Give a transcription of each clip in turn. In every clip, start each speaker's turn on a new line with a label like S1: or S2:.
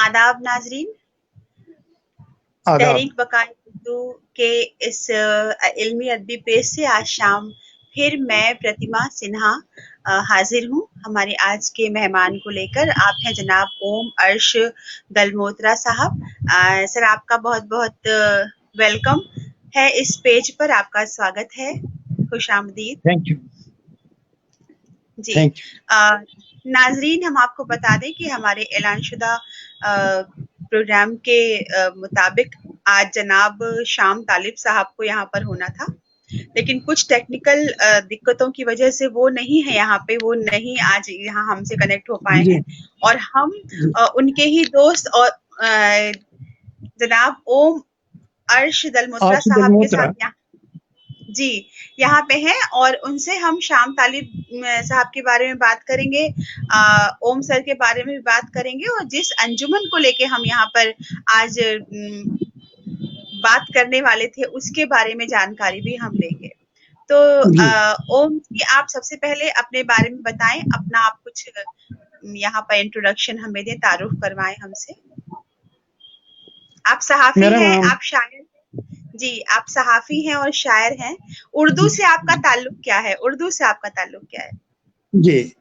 S1: आदाब नाजरीन।
S2: आदाब।
S1: तहरीक बकाए उर्दू के इस इल्मी अदबी पेज से आज शाम फिर मैं प्रतिमा सिन्हा हाजिर हूँ हमारे आज के मेहमान को लेकर। आप हैं जनाब ओम अर्श गलमोत्रा साहब। सर आपका बहुत बहुत वेलकम है इस पेज पर, आपका स्वागत है, खुश आमदीद।
S2: Thank you.
S1: जी
S2: थैंक यू।
S1: नाजरीन, हम आपको बता दें कि हमारे ऐलानशुदा प्रोग्राम के मुताबिक आज जनाब शाम तालिब साहब को यहाँ पर होना था, लेकिन कुछ टेक्निकल दिक्कतों की वजह से वो नहीं है यहाँ पे, वो नहीं आज यहाँ हमसे कनेक्ट हो पाए हैं। और हम उनके ही दोस्त और जनाब ओम अर्श दलमोत्रा साहब के साथ यहाँ पे हैं और उनसे हम शाम तालिब साहब के बारे में बात करेंगे, ओम सर के बारे में भी बात करेंगे और जिस अंजुमन को लेके हम यहाँ पर आज बात करने वाले थे उसके बारे में जानकारी भी हम लेंगे। तो ओम जी, आप सबसे पहले अपने बारे में बताएं, अपना आप कुछ यहाँ पर इंट्रोडक्शन हमें दें, तारुफ करवाएं हमसे। आप सहाफी हैं, आप शायर जी, आप सहाफी हैं और शायर हैं। उर्दू से आपका ताल्लुक क्या है? उर्दू से आपका ताल्लुक क्या है?
S2: जी,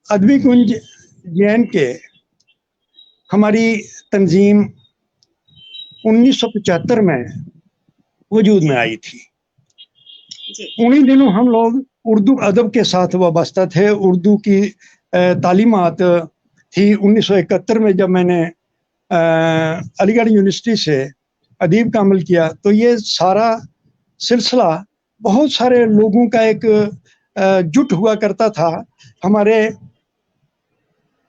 S2: अदबी कुंज जैन के हमारी तंजीम 1975 में वजूद में आई थी। उन्हीं दिनों हम लोग उर्दू अदब के साथ वाबस्ता थे। उर्दू की तालीमात थी 1971 में जब मैंने अलीगढ़ यूनिवर्सिटी से अदीब का अमल किया, तो ये सारा सिलसिला बहुत सारे लोगों का एक जुट हुआ करता था। हमारे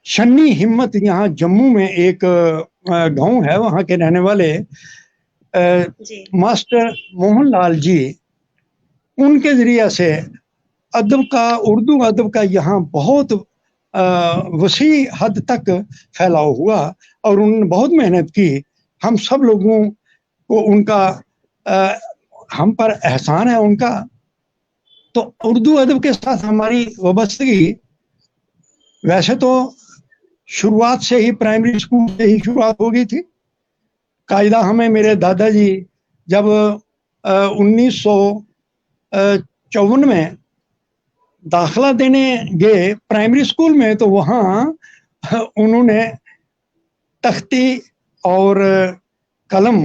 S2: शन्नी हिम्मत यहाँ जम्मू में एक गांव है, वहाँ के रहने वाले मास्टर मोहन लाल जी, उनके जरिए से अदब का, उर्दू अदब का यहाँ बहुत वसी हद तक फैलाव हुआ और उन्होंने बहुत मेहनत की। हम सब लोगों को उनका हम पर एहसान है उनका। तो उर्दू अदब के साथ हमारी वाबस्तगी वैसे तो शुरुआत से ही प्राइमरी स्कूल से ही शुरुआत हो गई थी। कायदा हमें मेरे दादाजी जब 1954 में दाखिला देने गए प्राइमरी स्कूल में, तो वहाँ उन्होंने तख्ती और कलम,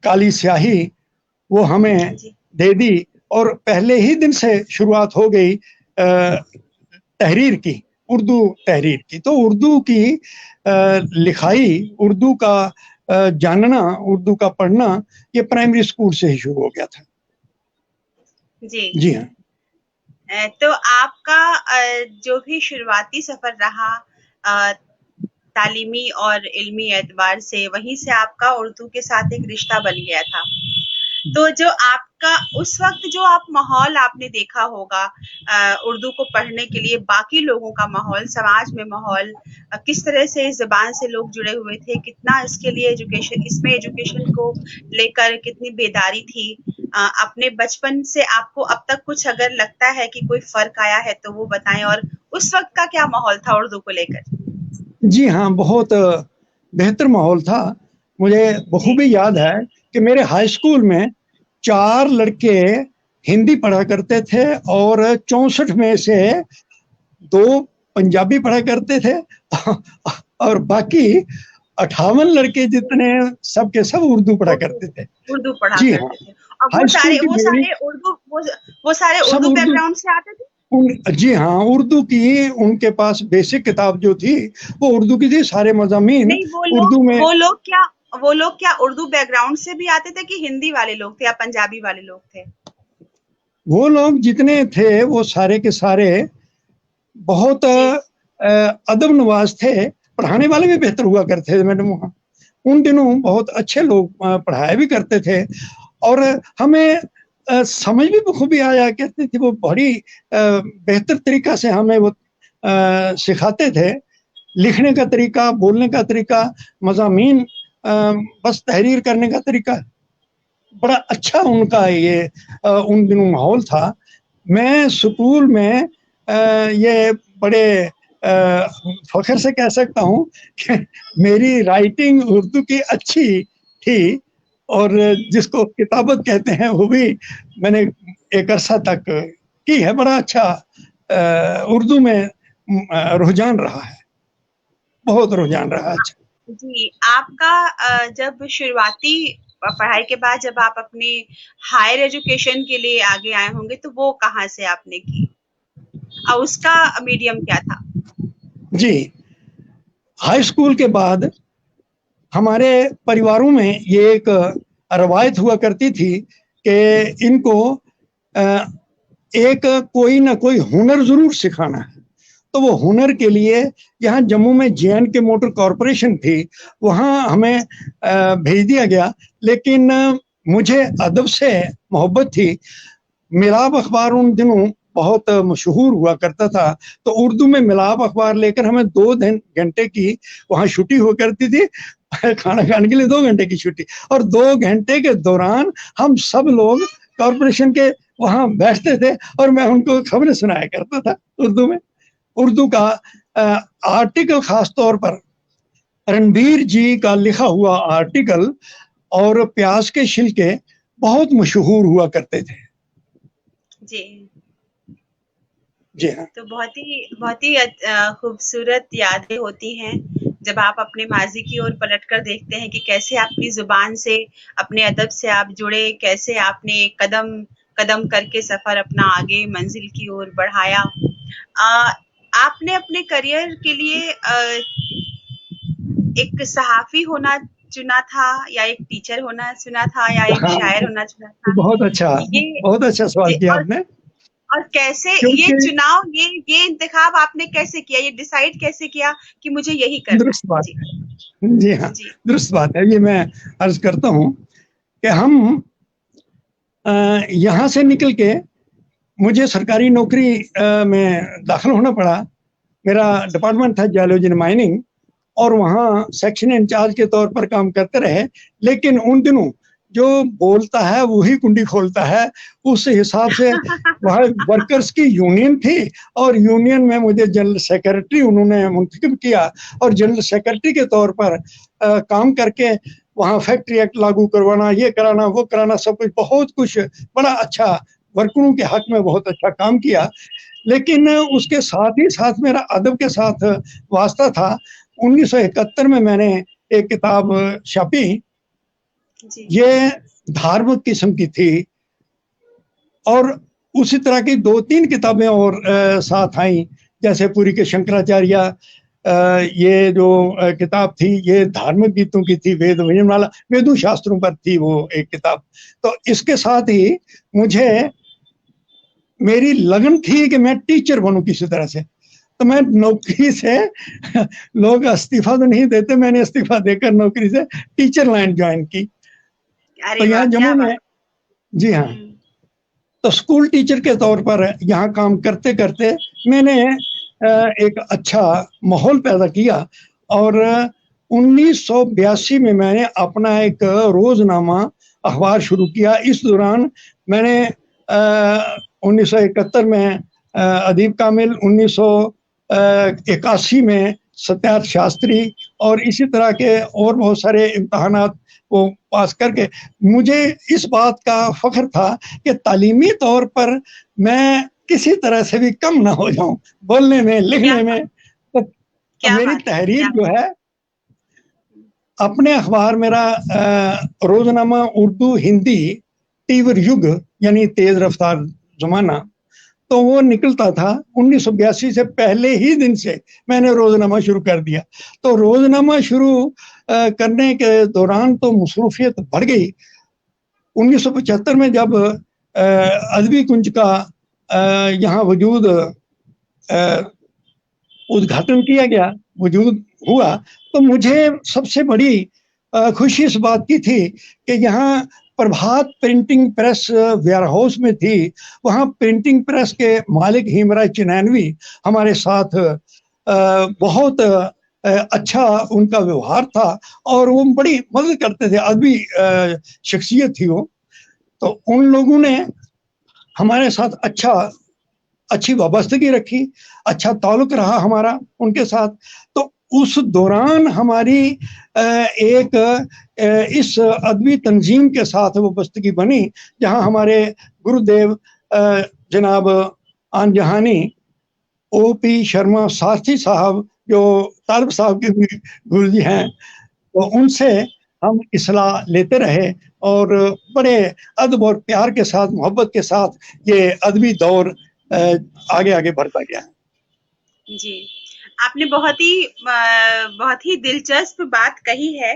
S2: काली स्याही वो हमें दे दी और पहले ही दिन से शुरुआत हो गई तहरीर की, उर्दू तहरीर की। तो उर्दू की लिखाई, उर्दू का जानना, उर्दू का पढ़ना, ये प्राइमरी स्कूल से ही शुरू हो गया था। जी हाँ।
S1: तो आपका जो भी शुरुआती सफर रहा तालीमी और इल्मी एतबार से, वहीं से आपका उर्दू के साथ एक रिश्ता बन गया था। तो जो आपका उस वक्त जो आप माहौल आपने देखा होगा उर्दू को पढ़ने के लिए, बाकी लोगों का माहौल, समाज में माहौल, किस तरह से इस ज़बान से लोग जुड़े हुए थे, कितना इसके लिए एजुकेशन को लेकर कितनी बेदारी थी, अपने बचपन से आपको अब तक कुछ अगर लगता है कि कोई फर्क आया है तो वो बताएं, और उस वक्त का क्या माहौल था उर्दू को लेकर?
S2: जी हाँ, बहुत बेहतर माहौल था। मुझे बखूबी याद है कि मेरे हाई स्कूल में 4 लड़के हिंदी पढ़ा करते थे और 64 में से 2 पंजाबी पढ़ा करते थे और बाकी 58 लड़के जितने सब के सब उर्दू पढ़ा करते थे।
S1: उर्दू पढ़ा करते थे। अब वो सारे उर्दू बैकग्राउंड से आते थे।
S2: जी हाँ, उर्दू की उनके पास बेसिक किताब जो थी वो उर्दू की थी, सारे मज़ामीन उर्दू में।
S1: वो लोग क्या उर्दू बैकग्राउंड से भी आते थे कि हिंदी वाले लोग थे या पंजाबी वाले लोग थे?
S2: वो लोग जितने थे वो सारे के सारे बहुत अदब नवाज थे, पढ़ाने वाले भी बेहतर हुआ करते थे। मैडम वहाँ उन दिनों बहुत अच्छे लोग पढ़ाया भी करते थे और हमें समझ भी बखूबी आया करती थी। वो बड़ी बेहतर तरीका से हमें वो सिखाते थे, लिखने का तरीका, बोलने का तरीका, मज़ामीन बस तहरीर करने का तरीका, बड़ा अच्छा उनका ये उन दिनों माहौल था। मैं स्कूल में ये बड़े फख्र से कह सकता हूँ कि मेरी राइटिंग उर्दू की अच्छी थी, और जिसको किताबत कहते हैं वो भी मैंने एक अरसा तक की है। बड़ा अच्छा उर्दू में रुझान रहा है, बहुत रुझान रहा है। अच्छा
S1: जी, आपका जब शुरुआती पढ़ाई के बाद जब आप अपने हायर एजुकेशन के लिए आगे आए होंगे, तो वो कहाँ से आपने की? और उसका मीडियम क्या था?
S2: जी, हाई स्कूल के बाद हमारे परिवारों में ये एक रवायत हुआ करती थी कि इनको एक कोई ना कोई हुनर जरूर सिखाना है। तो वो हुनर के लिए यहाँ जम्मू में JNK मोटर कॉरपोरेशन थी, वहाँ हमें भेज दिया गया। लेकिन मुझे अदब से मोहब्बत थी। मिलाप अखबार उन दिनों बहुत मशहूर हुआ करता था, तो उर्दू में मिलाप अखबार लेकर हमें 2 घंटे की वहाँ छुट्टी हुआ करती थी, खाना खाने के लिए 2 घंटे की छुट्टी, और 2 घंटे के दौरान हम सब लोग कॉरपोरेशन के वहाँ बैठते थे और मैं उनको खबरें सुनाया करता था उर्दू में। उर्दू का आर्टिकल खास तौर पर रणबीर जी का लिखा हुआ आर्टिकल और प्याज के छिलके बहुत मशहूर हुआ करते थे।
S1: जी।
S2: जी हाँ।
S1: तो बहुत ही खूबसूरत यादें होती हैं जब आप अपने माजी की ओर पलट कर देखते हैं कि कैसे अपनी जुबान से, अपने अदब से आप जुड़े, कैसे आपने कदम कदम करके सफर अपना आगे मंजिल की ओर बढ़ाया। आपने अपने करियर के लिए एक सहाफ़ी होना चुना था, या एक टीचर होना चुना था, या एक
S2: हाँ,
S1: शायर होना चुना था? ये
S2: बहुत अच्छा सवाल
S1: जी,
S2: किया आपने।
S1: और कैसे ये
S2: क्योंकि
S1: चुनाव, ये इंतखाब आपने कैसे किया? ये डिसाइड कैसे किया कि मुझे यही करना
S2: दुरुस्त
S1: है?
S2: बात
S1: जी,
S2: है। जी हाँ,
S1: जी,
S2: दुरुस्त बात है। ये मैं अर्ज करता हूँ कि हम यहाँ से निकल के मुझे सरकारी नौकरी में दाखिल होना पड़ा। मेरा डिपार्टमेंट था जियोलॉजी एंड माइनिंग, और वहाँ सेक्शन इंचार्ज के तौर पर काम करते रहे। लेकिन उन दिनों जो बोलता है वही कुंडी खोलता है, उस हिसाब से वहाँ वर्कर्स की यूनियन थी, और यूनियन में मुझे जनरल सेक्रेटरी उन्होंने मुंतखब किया, और जनरल सेक्रेटरी के तौर पर काम करके वहाँ फैक्ट्री एक्ट लागू करवाना, ये कराना, वो कराना, सब कुछ, बहुत कुछ बड़ा अच्छा, वर्करों के हक में बहुत अच्छा काम किया। लेकिन उसके साथ ही साथ मेरा अदब के साथ वास्ता था। 1971 में मैंने एक किताब छापी,
S1: जी,
S2: ये धार्मिक किस्म की थी, और उसी तरह की 2-3 किताबें और साथ आई, जैसे पुरी के शंकराचार्य, ये जो किताब थी ये धार्मिक गीतों की थी, वेद भजनमाला, वेदों शास्त्रों पर थी वो एक किताब। तो इसके साथ ही मुझे मेरी लगन थी कि मैं टीचर बनूं किसी तरह से। तो मैं नौकरी से लोग इस्तीफा तो नहीं देते, मैंने इस्तीफा देकर नौकरी से टीचर लाइन ज्वाइन की। तो
S1: अरे वाह!
S2: यहाँ
S1: क्या
S2: जम्मू
S1: बात!
S2: में, जी हाँ,
S1: हुँ,
S2: तो स्कूल टीचर के तौर पर यहाँ काम करते करते मैंने एक अच्छा माहौल पैदा किया, और 1982 में मैंने अपना एक रोजनामा अखबार शुरू किया। इस दौरान मैंने 1971 में अदीब कामिल, 1981 में सत्यार्थ शास्त्री, और इसी तरह के और बहुत सारे इम्तहानात को पास करके मुझे इस बात का फख्र था कि तालीमी तौर पर मैं किसी तरह से भी कम ना हो जाऊं, बोलने में,
S1: क्या
S2: लिखने
S1: बात!
S2: में। तो
S1: क्या
S2: मेरी
S1: बात है!
S2: तहरीर
S1: क्या
S2: जो
S1: बात!
S2: है, अपने अखबार मेरा रोजनामा उर्दू हिंदी तीव्र युग, यानी तेज रफ्तार जमाना, तो वो निकलता था। 1982 से पहले ही दिन से मैंने रोजनामा शुरू कर दिया। तो रोजनामा शुरू करने के दौरान तो मसरूफियत बढ़ गई। 1975 में जब अदबी कुंज का यहाँ वजूद उद्घाटन किया गया, वजूद हुआ, तो मुझे सबसे बड़ी खुशी इस बात की थी कि यहाँ प्रभात प्रिंटिंग प्रेस वेयर हाउस में थी। वहाँ प्रिंटिंग प्रेस के मालिक हिमराज चिनैनवी हमारे साथ बहुत अच्छा उनका व्यवहार था, और वो बड़ी मदद करते थे, अदबी शख्सियत थी वो। तो उन लोगों ने हमारे साथ अच्छा अच्छी वाबस्तगी रखी, अच्छा ताल्लुक रहा हमारा उनके साथ। तो उस दौरान हमारी एक इस अदबी तंजीम के साथ वाबस्तगी बनी, जहाँ हमारे गुरुदेव जनाब आन जहानी ओ.पी. शर्मा शास्त्री साहब, जो तालिब साहब के भी गुरुजी हैं, तो उनसे हम इस्लाह लेते रहे और बड़े अदब और प्यार के साथ, मोहब्बत के साथ ये अदबी दौर आगे-आगे बढ़ता गया।
S1: जी, आपने बहुत ही दिलचस्प बात कही है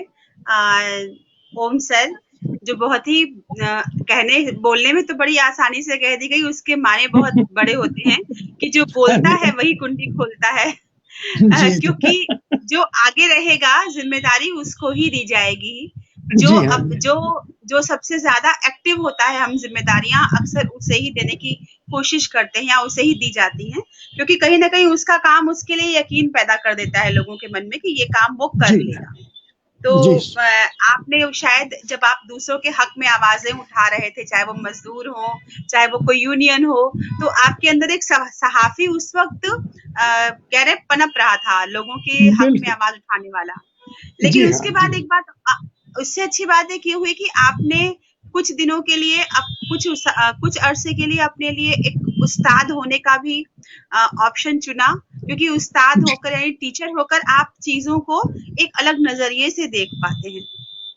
S1: ओम सर, जो बहुत ही कहने बोलने में तो बड़ी आसानी से कह दी गई, उसके माने बहुत बड़े होते हैं कि जो बोलता है वही कुंडी खोलता है।
S2: जी, जी।
S1: क्योंकि जो आगे रहेगा ज़िम्मेदारी उसको ही दी जाएगी।
S2: जी हाँ, जी।
S1: जो सबसे ज़्यादा एक्टिव होता है, हम ज़िम्मेदारियाँ अक्सर उसे ही देने की कोशिश करते हैं या उसे ही दी जाती हैं, क्योंकि कहीं न कहीं उसका काम उसके लिए यकीन पैदा कर देता है लोगों के मन में कि ये काम वो कर
S2: जी,
S1: लेगा। तो
S2: जी।
S1: आपने शायद जब आप दूसरों के हक में आवाज़ें उठा रहे थे, चाहे वो मज़दूर हों, चाहे वो कोई यूनियन हो, तो आपके अंदर एक सहाफ़ी उस वक़्त कह रहे पनप रहा था, लोगों के हक में
S2: बिल्कुल।
S1: आवाज़ उठाने वाला। लेकिन
S2: जी हाँ,
S1: उसके बाद
S2: जी।
S1: एक बात उससे अच्छी बात एक ये हुई कि आपने कुछ दिनों के लिए कुछ अरसे के लिए अपने लिए एक उस्ताद होने का भी ऑप्शन चुना, क्योंकि उस्ताद
S2: जी,
S1: होकर यानी टीचर होकर आप चीज़ों को एक अलग नज़रिए से देख पाते हैं।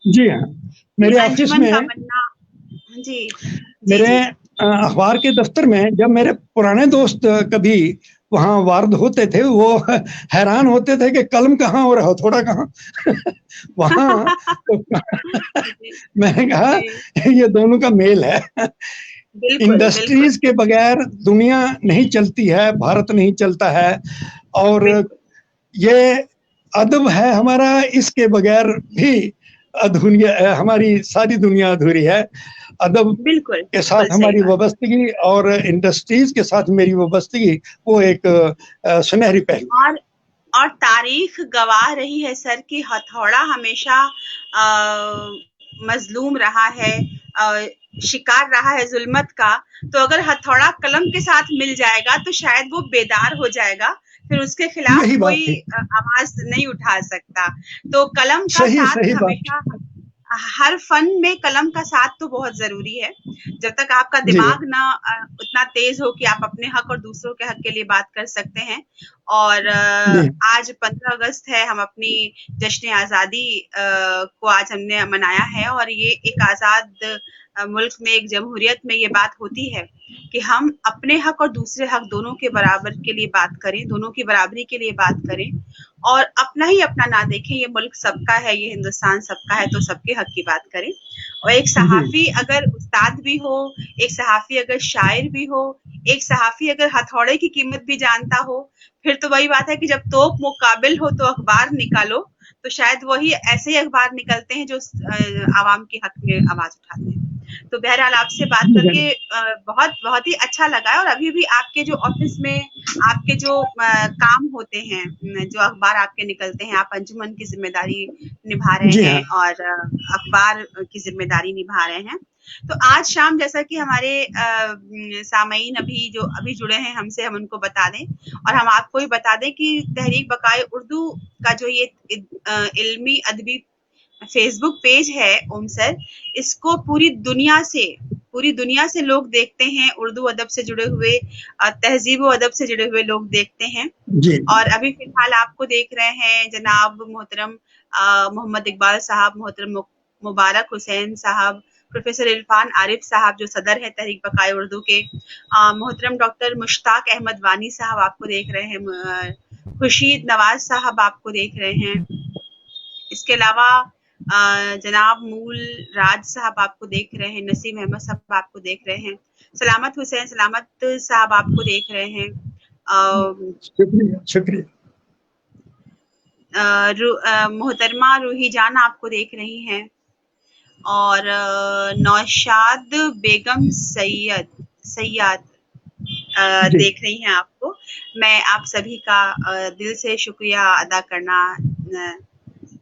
S2: जी हाँ।
S1: कि
S2: मेरे ऑफ़िस
S1: अंजुमन का
S2: में,
S1: बनना। जी, जी,
S2: मेरे
S1: जी।
S2: अखबार के दफ्तर में जब मेरे पुराने दोस्त कभी वहाँ वार्द होते थे, वो हैरान होते थे कि कलम कहाँ और हथौड़ा कहाँ? वहाँ तो
S1: जी,
S2: मैंने कहा
S1: जी।
S2: ये दोनों का मेल है।
S1: बिल्कुल, बिल्कुल,
S2: इंडस्ट्रीज़ के बगैर दुनिया नहीं चलती है, भारत नहीं चलता है, और
S1: बिल्कुल।
S2: ये अदब है हमारा, इसके बगैर भी हमारी सारी दुनिया अधूरी है। अदब
S1: बिल्कुल,
S2: के
S1: बिल्कुल
S2: साथ
S1: सही
S2: हमारी
S1: बात।
S2: वाबस्तगी और इंडस्ट्रीज़ के साथ मेरी वाबस्तगी, वो एक सुनहरी पहलू है।
S1: और और तारीख गवाह रही है सर कि हथौड़ा हमेशा मजलूम रहा है, शिकार रहा है जुल्मत का। तो अगर हथौड़ा कलम के साथ मिल जाएगा तो शायद वो बेदार हो जाएगा, फिर उसके खिलाफ
S2: यही बात
S1: कोई
S2: है।
S1: आवाज नहीं उठा सकता। तो कलम का
S2: सही,
S1: साथ
S2: सही बात।
S1: हमेशा, हर फन में कलम का साथ तो बहुत जरूरी है। जब तक आपका
S2: जी,
S1: दिमाग ना उतना तेज हो कि आप अपने हक और दूसरों के हक के लिए बात कर सकते हैं। और
S2: जी,
S1: आज 15 अगस्त है, हम अपनी जश्न आज़ादी को आज हमने मनाया है, और ये एक आज़ाद मुल्क में, एक जमहूरियत में ये बात होती है कि हम अपने हक और दूसरे हक दोनों के बराबर के लिए बात करें, दोनों की बराबरी के लिए बात करें, और अपना ही अपना ना देखें। ये मुल्क सबका है, ये हिंदुस्तान सबका है, तो सबके हक की बात करें। और एक
S2: जी,
S1: सहाफ़ी अगर उस्ताद भी हो, एक सहाफ़ी अगर शायर भी हो, एक सहाफ़ी अगर हथौड़े की कीमत भी जानता हो, फिर तो वही बात है कि जब तोप मुकाबिल हो तो अखबार निकालो। तो शायद वही ऐसे ही अखबार निकलते हैं जो आवाम के हक में आवाज़ उठाते हैं। तो बहरहाल आपसे बात
S2: जी,
S1: करके बहुत बहुत ही अच्छा लगा है। और अभी भी आपके जो ऑफिस में आपके जो काम होते हैं, जो अखबार आपके निकलते हैं, आप अंजुमन की जिम्मेदारी निभा रहे
S2: जी हाँ।
S1: हैं और अखबार की जिम्मेदारी निभा रहे हैं। तो आज शाम, जैसा कि हमारे सामईन अभी जुड़े हैं हमसे, हम उनको बता दें और हम आपको भी बता दें कि तहरीक बकाए उर्दू का जो ये इल्मी अदबी फेसबुक पेज है ओम सर, इसको पूरी दुनिया से लोग देखते हैं, उर्दू अदब से जुड़े हुए, तहजीब व अदब से जुड़े हुए लोग देखते हैं।
S2: जी,
S1: और अभी फिलहाल आपको देख रहे हैं जनाब मोहतरम मोहम्मद इकबाल साहब, मोहतरम मुबारक हुसैन साहब, प्रोफेसर इरफान आरिफ साहब जो सदर है तहरीक बकाए उर्दू के, मोहतरम डॉक्टर मुश्ताक अहमद वानी साहब आपको देख रहे हैं, खुर्शीद नवाज साहब आपको देख रहे हैं। इसके अलावा जनाब मूल राज साहब आपको देख रहे हैं, नसीम अहमद साहब आपको देख रहे हैं, सलामत हुसैन सलामत साहब आपको देख रहे हैं,
S2: शुक्रिया, शुक्रिया।
S1: मोहतरमा रूही जान आपको देख रही हैं, और नौशाद बेगम सैयद
S2: जी,
S1: देख रही हैं आपको। मैं आप सभी का दिल से शुक्रिया अदा करना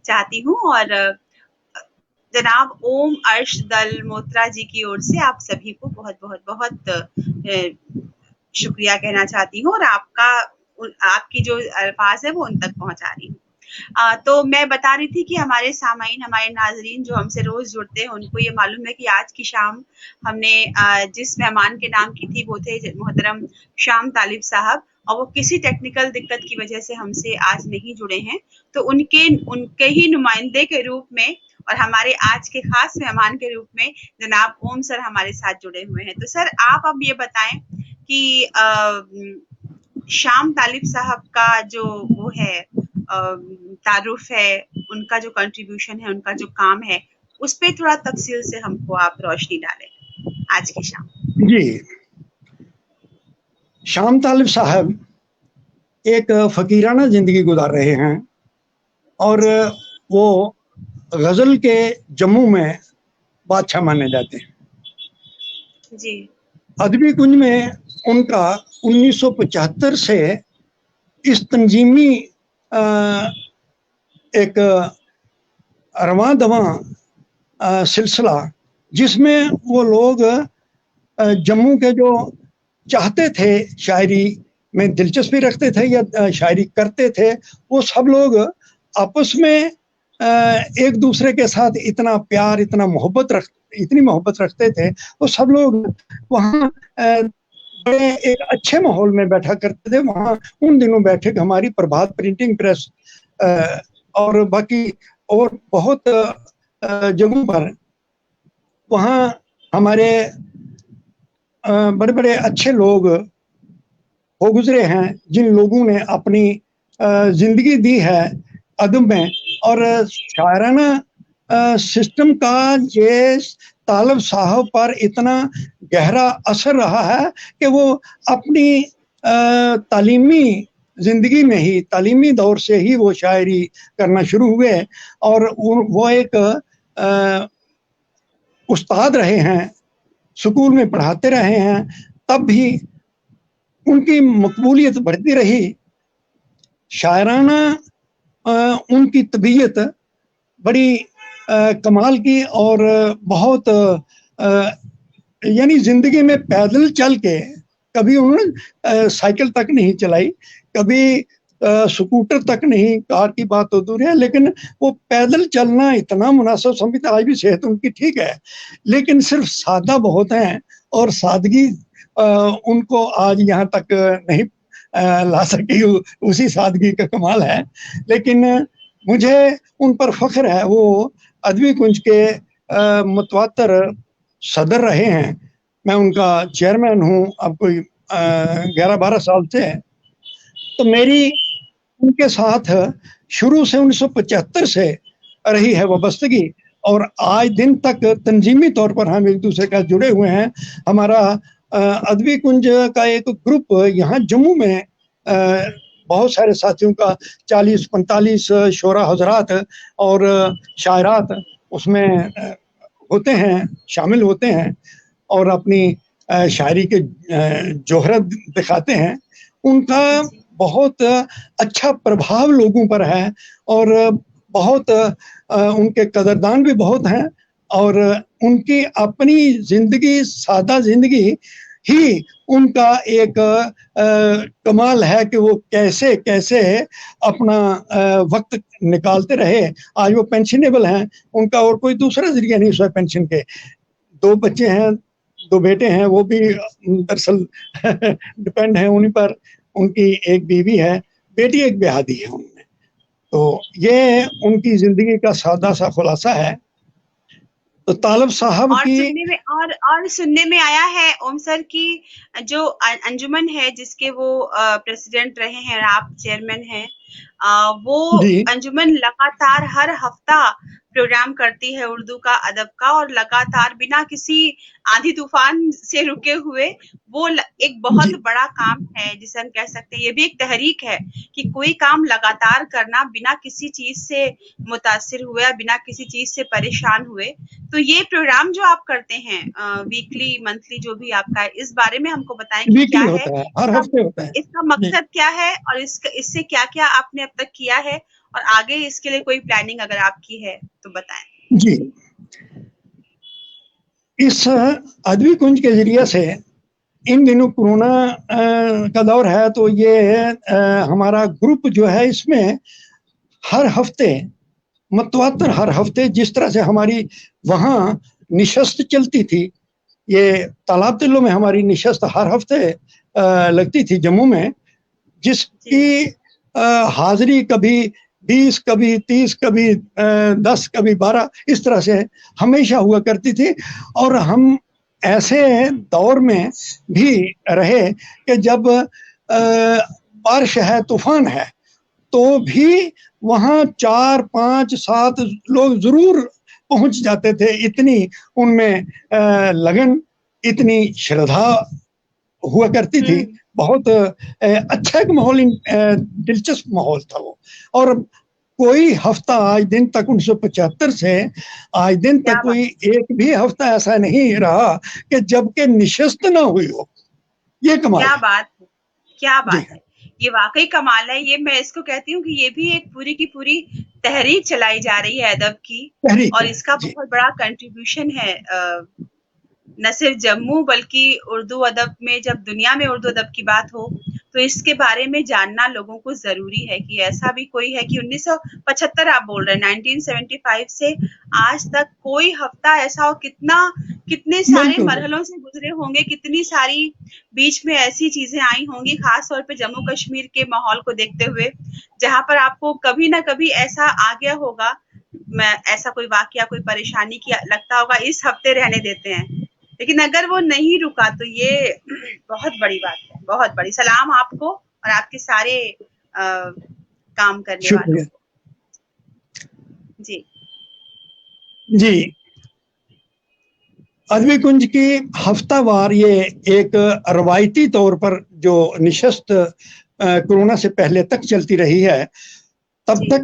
S1: चाहती हूँ, और जनाब ओम अर्श दल मोत्रा जी की ओर से आप सभी को बहुत बहुत बहुत शुक्रिया कहना चाहती हूँ और आपकी जो अल्फाज है वो उन तक पहुंचा रही हूँ। तो मैं बता रही थी कि हमारे सामाईन, हमारे नाज़रीन जो हमसे रोज़ जुड़ते हैं, उनको ये मालूम है कि आज की शाम हमने जिस मेहमान के नाम की थी, वो थे मोहतरम शाम तालिब साहब, और वो किसी टेक्निकल दिक्कत की वजह से हमसे आज नहीं जुड़े हैं। तो उनके उनके ही नुमाइंदे के रूप में और हमारे आज के खास मेहमान के रूप में जनाब ओम सर हमारे साथ जुड़े हुए हैं। तो सर, आप अब ये बताएं कि शाम तालिब साहब का जो वो है तारुफ है, उनका जो कंट्रीब्यूशन है, उनका जो काम है, उस पे थोड़ा तफसील से हमको आप रोशनी डालें आज की शाम।
S2: जी, शाम तालिब साहब एक फकीराना जिंदगी गुजार रहे हैं और वो गजल के जम्मू में बादशाह माने जाते हैं।
S1: जी।
S2: अदबी कुंज में उनका 1975 से इस तंजीमी एक रवां दवां सिलसिला, जिसमें वो लोग जम्मू के जो चाहते थे शायरी में दिलचस्पी रखते थे या शायरी करते थे, वो सब लोग आपस में एक दूसरे के साथ इतना प्यार, इतनी मोहब्बत रखते थे। वो सब लोग वहाँ बड़े एक अच्छे माहौल में बैठा करते थे। वहाँ उन दिनों बैठक हमारी प्रभात प्रिंटिंग प्रेस और बाकी और बहुत जगहों पर वहाँ हमारे बड़े बड़े अच्छे लोग हो गुजरे हैं, जिन लोगों ने अपनी जिंदगी दी है अदब में। और शायराना सिस्टम का ये तालिब साहब पर इतना गहरा असर रहा है कि वो अपनी तालीमी जिंदगी में ही, तालीमी दौर से ही वो शायरी करना शुरू हुए और वो एक उस्ताद रहे हैं, स्कूल में पढ़ाते रहे हैं। तब भी उनकी मकबूलियत बढ़ती रही। शायराना उनकी तबीयत बड़ी कमाल की और बहुत यानी जिंदगी में पैदल चल के, कभी उन्होंने साइकिल तक नहीं चलाई, कभी स्कूटर तक नहीं, कार की बात तो दूर है, लेकिन वो पैदल चलना इतना मुनासिब समझते। आज भी सेहत उनकी ठीक है, लेकिन सिर्फ सादा बहुत हैं और सादगी उनको आज यहाँ तक नहीं ला सकी। उसी सादगी का कमाल है। लेकिन मुझे उन पर फख्र है। वो अदबी कुंज के मुतवातर सदर रहे हैं। मैं उनका चेयरमैन हूँ अब कोई 11-12 साल से। तो मेरी उनके साथ शुरू से 1975 से रही है वाबस्तगी और आज दिन तक तंजीमी तौर पर हम एक दूसरे का जुड़े हुए हैं। हमारा अदबी कुंज का एक ग्रुप यहाँ जम्मू में बहुत सारे साथियों का 40-45 शोरा हजरात और शायरात उसमें होते हैं, शामिल होते हैं और अपनी शायरी के जोहरत दिखाते हैं। उनका बहुत अच्छा प्रभाव लोगों पर है और बहुत उनके कदरदान भी बहुत हैं और उनकी अपनी जिंदगी, सादा जिंदगी ही उनका एक कमाल है कि वो कैसे कैसे अपना वक्त निकालते रहे। आज वो पेंशनेबल हैं, उनका और कोई दूसरा जरिया नहीं हुआ पेंशन के। 2 बच्चे हैं, 2 बेटे हैं, वो भी दरअसल डिपेंड है उन्हीं पर। उनकी एक बीवी है, बेटी एक ब्याह दी है उन्होंने। तो ये उनकी जिंदगी का सादा सा खुलासा है। तो तालिब साहब
S1: और
S2: की
S1: सुनने में आया है ओम सर की जो अंजुमन है जिसके वो प्रेसिडेंट रहे हैं और आप चेयरमैन हैं, वो अंजुमन लगातार हर हफ्ता प्रोग्राम करती है उर्दू का, अदब का, और लगातार बिना किसी आंधी तूफान से रुके हुए वो एक बहुत बड़ा काम है जिसे हम कह सकते हैं। ये भी एक तहरीक है कि कोई काम लगातार करना बिना किसी चीज से मुतासिर हुए, बिना किसी चीज से परेशान हुए। तो ये प्रोग्राम जो आप करते हैं वीकली, मंथली, जो भी आपका है, इस बारे में हमको बताएं कि क्या है,
S2: हर हफ्ते होता है,
S1: इसका मकसद क्या है और इससे क्या क्या आपने अब तक किया है और आगे इसके लिए कोई प्लानिंग अगर आपकी है तो बताएं।
S2: जी, इस अदबी कुंज के जरिए से इन दिनों कोरोना का दौर है, तो ये हमारा ग्रुप जो है, इसमें हर हफ्ते मतवातर हर हफ्ते जिस तरह से हमारी वहाँ निशस्त चलती थी, ये तालाब तिल्लो में हमारी निशस्त हर हफ्ते लगती थी जम्मू में, जिसकी हाजिरी कभी 20, कभी 30, कभी 10, कभी 12 इस तरह से हमेशा हुआ करती थी। और हम ऐसे दौर में भी रहे कि जब बारिश है, तूफान है, तो भी वहाँ 4, 5, 7 लोग जरूर पहुंच जाते थे। इतनी उनमें लगन, इतनी श्रद्धा हुआ करती थी। बहुत अच्छा एक माहौल, दिलचस्प माहौल था वो। और कोई हफ्ता आज दिन तक 1975 से आज दिन तक कोई एक भी हफ्ता ऐसा नहीं रहा कि जब के निशस्त ना हुई हो। ये कमाल
S1: क्या
S2: है।
S1: बात है, क्या बात है। ये वाकई कमाल है। ये मैं इसको कहती हूँ कि ये भी एक पूरी की पूरी तहरीक चलाई जा रही है अदब की,
S2: तहरीक
S1: और
S2: है
S1: इसका
S2: जी।
S1: बहुत बड़ा कंट्रीब्यूशन है न सिर्फ जम्मू बल्कि उर्दू अदब में। जब दुनिया में उर्दू अदब की बात हो तो इसके बारे में जानना लोगों को ज़रूरी है कि ऐसा भी कोई है कि 1975 आप बोल रहे हैं, 1975 से आज तक कोई हफ्ता ऐसा हो, कितने सारे
S2: बिल्कुल
S1: मरहलों से गुजरे होंगे, कितनी सारी बीच में ऐसी चीजें आई होंगी, खास तौर पे जम्मू कश्मीर के माहौल को देखते हुए, जहां पर आपको कभी ना कभी ऐसा आ गया होगा, मैं ऐसा कोई वाकया, कोई परेशानी की लगता होगा इस हफ्ते रहने देते हैं। लेकिन अगर वो नहीं रुका तो ये बहुत बड़ी बात है, बहुत बड़ी। सलाम आपको और आपके सारे काम करने वालों
S2: शुक्रिया
S1: को। जी
S2: जी। अदबी कुंज की हफ्तावार ये एक रवायती तौर पर जो निशस्त कोरोना से पहले तक चलती रही है, तब
S1: जी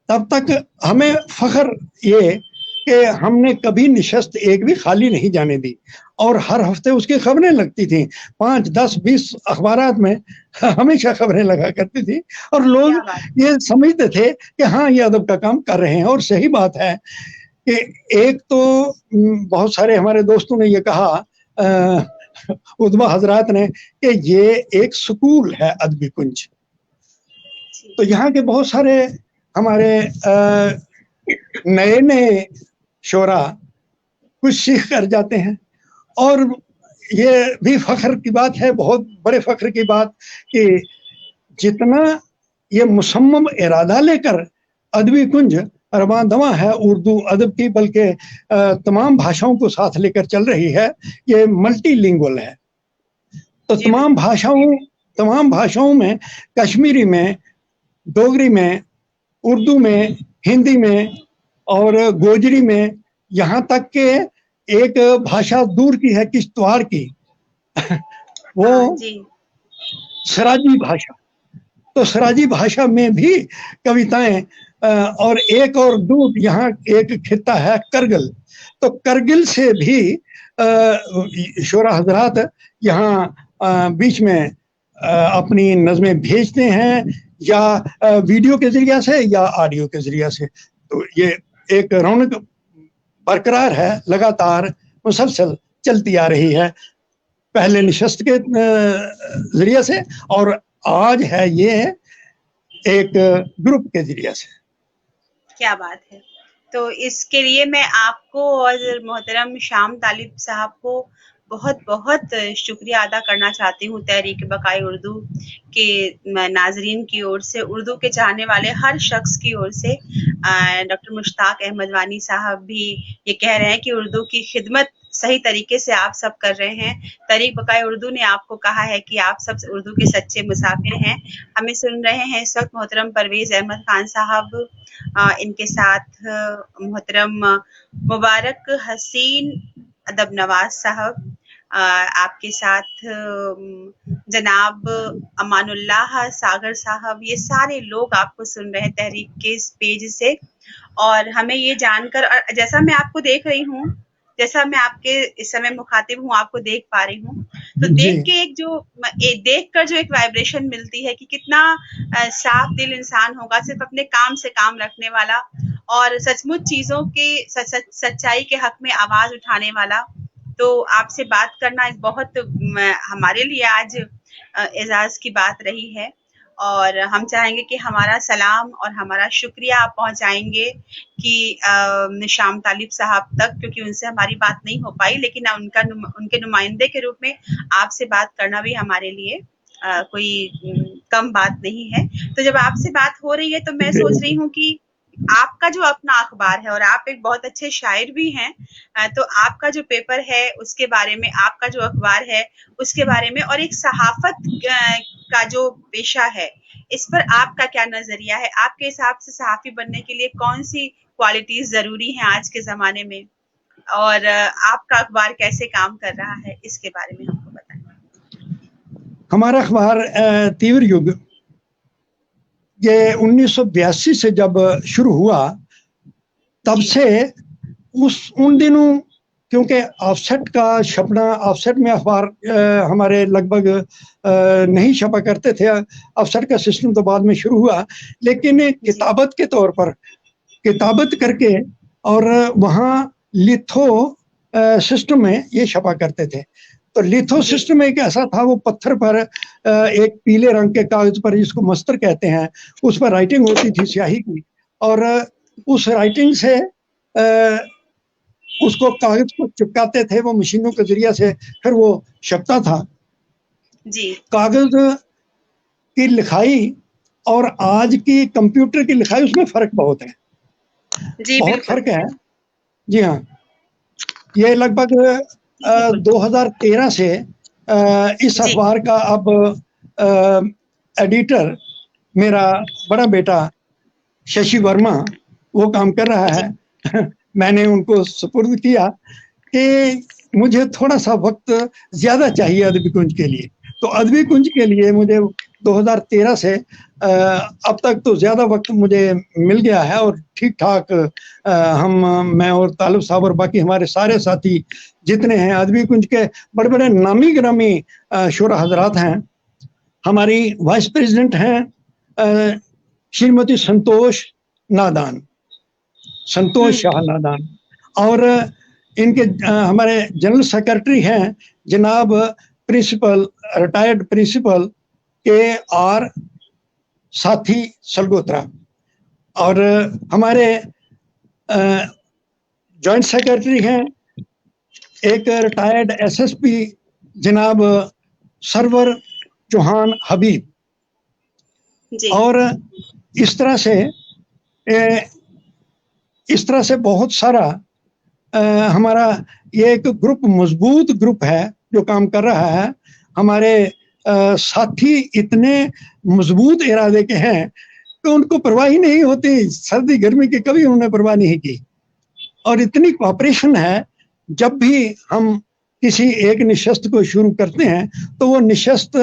S2: तक हमें फख्र ये कि हमने कभी निशस्त एक भी खाली नहीं जाने दी, और हर हफ्ते उसकी खबरें लगती थी। 5, 10, 20 अखबारात में हमेशा खबरें लगा करती थी, और
S1: क्या
S2: लोग
S1: बात।
S2: ये समझते थे कि हाँ, ये अदब का काम कर रहे हैं। और सही बात है कि एक तो बहुत सारे हमारे दोस्तों ने ये कहा, उद्मा हजरात ने, कि ये एक स्कूल है अदबी कुंज। तो यहाँ के बहुत सारे हमारे नए नए शोरा कुछ सीख कर जाते हैं। और ये भी फख्र की बात है, बहुत बड़े फख्र की बात, कि जितना ये मुसम्मम इरादा लेकर अदबी कुंज रवां दवा है उर्दू अदब की, बल्कि तमाम भाषाओं को साथ लेकर चल रही है। ये मल्टीलिंगुअल है, तो
S1: जी बिल्कुल।
S2: तमाम भाषाओं में, कश्मीरी में, डोगरी में, उर्दू में, हिंदी में और गोजरी में, यहाँ तक के एक भाषा दूर की है किश्तवाड़ की, वो
S1: हाँ जी
S2: सराजी भाषा। तो सराजी भाषा में भी कविताएं, और एक और दूर यहाँ एक खित्ता है करगिल, तो करगिल से भी शोरा हजरात यहाँ बीच में अपनी नज़में भेजते हैं, या वीडियो के जरिया से या ऑडियो के जरिया से। तो ये एक रौनक बरकरार है, लगातार मुसलसल चलती आ रही है, पहले निशस्त के जरिए से, और आज है ये एक ग्रुप के जरिए से।
S1: क्या बात है। तो इसके लिए मैं आपको और मोहतरम शाम तालिब साहब को बहुत बहुत शुक्रिया अदा करना चाहती हूँ, तहरीक बकाए उर्दू के नाजरीन की ओर से, उर्दू के चाहने वाले हर शख्स की ओर से। डॉक्टर मुश्ताक अहमद वानी साहब भी ये कह रहे हैं कि उर्दू की खिदमत सही तरीके से आप सब कर रहे हैं। तहरीक बकाए उर्दू ने आपको कहा है कि आप सब उर्दू के सच्चे मुसाफिर हैं। हमें सुन रहे हैं इस वक्त मोहतरम परवेज अहमद खान साहब, इनके साथ मोहतरम मुबारक हसीन अदब नवाज साहब, आपके साथ जनाब अमानुल्लाह सागर साहब, ये सारे लोग आपको सुन रहे हैं तहरीक के इस पेज से। और हमें ये जानकर, और जैसा मैं आपको देख रही हूँ, जैसा मैं आपके इस समय मुखातिब हूँ, आपको देख पा रही हूँ, तो देख के देख कर जो एक वाइब्रेशन मिलती है कि कितना साफ दिल इंसान होगा, सिर्फ अपने काम से काम रखने वाला और सचमुच चीजों के सच्चाई के हक में आवाज उठाने वाला। तो आपसे बात करना एक बहुत हमारे लिए आज एजाज़ की बात रही है और हम चाहेंगे कि हमारा सलाम और हमारा शुक्रिया आप पहुँचाएँगे कि निशाम तालिब साहब तक, क्योंकि उनसे हमारी बात नहीं हो पाई, लेकिन उनके नुमाइंदे के रूप में आपसे बात करना भी हमारे लिए कोई कम बात नहीं है। तो जब आपसे बात हो रही है तो मैं सोच रही हूँ कि आपका जो अपना अखबार है और आप एक बहुत अच्छे शायर भी हैं, तो आपका जो पेपर है उसके बारे में, आपका जो अखबार है उसके बारे में, और एक सहाफ़त का जो पेशा है, इस पर आपका क्या नज़रिया है? आपके हिसाब से सहाफ़ी बनने के लिए कौन-सी क्वालिटीज़ ज़रूरी हैं आज के ज़माने में? और आपका अखबार कैसे काम कर रहा है, इसके बारे में हमको बताएँ।
S2: हमारा अखबार तीव्र युग ये 1982 से जब शुरू हुआ, तब
S1: जी,
S2: से उन दिनों, क्योंकि ऑफसेट का छपना, ऑफसेट में अखबार हमारे लगभग नहीं छपा करते थे। ऑफसेट का सिस्टम तो बाद में शुरू हुआ, लेकिन
S1: जी,
S2: किताबत के तौर पर किताबत करके और वहाँ लिथो सिस्टम में ये छपा करते थे। तो लिथो
S1: जी,
S2: सिस्टम एक ऐसा था, वो पत्थर पर एक पीले रंग के कागज पर, जिसको मस्तर कहते हैं, उस पर राइटिंग होती थी स्याही की, और उस राइटिंग से उसको कागज को चिपकाते थे, वो मशीनों के जरिए से फिर वो छपता था।
S1: जी,
S2: कागज की लिखाई और आज की कंप्यूटर की लिखाई, उसमें फर्क बहुत है,
S1: जी,
S2: बहुत
S1: बिल्कुल।
S2: फर्क है। जी हाँ, ये लगभग
S1: जी, बिल्कुल।
S2: 2013 से इस
S1: जी,
S2: अखबार का अब एडिटर मेरा बड़ा बेटा शशि वर्मा वो काम कर रहा
S1: जी,
S2: है। मैंने उनको सुपुर्द किया कि मुझे थोड़ा सा वक्त ज्यादा चाहिए अदबी कुंज के लिए। तो अदबी कुंज के लिए मुझे 2013 से अब तक तो ज्यादा वक्त मुझे मिल गया है, और ठीक ठाक मैं और तालिब साहब और बाकी हमारे सारे साथी जितने हैं अदबी कुंज के बड़े बड़े नामी गिरामी शोरा हजरात हैं। हमारी वाइस प्रेसिडेंट हैं श्रीमती संतोष नादान, संतोष
S1: हुँ,
S2: शाह नादान, और इनके हमारे जनरल सेक्रेटरी हैं जनाब प्रिंसिपल, रिटायर्ड प्रिंसिपल के आर साथी सलगोत्रा, और हमारे जॉइंट सेक्रेटरी हैं एक रिटायर्ड एसएसपी जनाब सरवर चौहान हबीब।
S1: जी,
S2: और इस तरह से इस तरह से बहुत सारा हमारा ये एक ग्रुप, मजबूत ग्रुप है जो काम कर रहा है। हमारे साथी इतने मजबूत इरादे के हैं कि उनको परवाह ही नहीं होती, सर्दी गर्मी की कभी उन्होंने परवाह नहीं की, और इतनी कोऑपरेशन है। जब भी हम किसी एक निशस्त को शुरू करते हैं तो वो निशस्त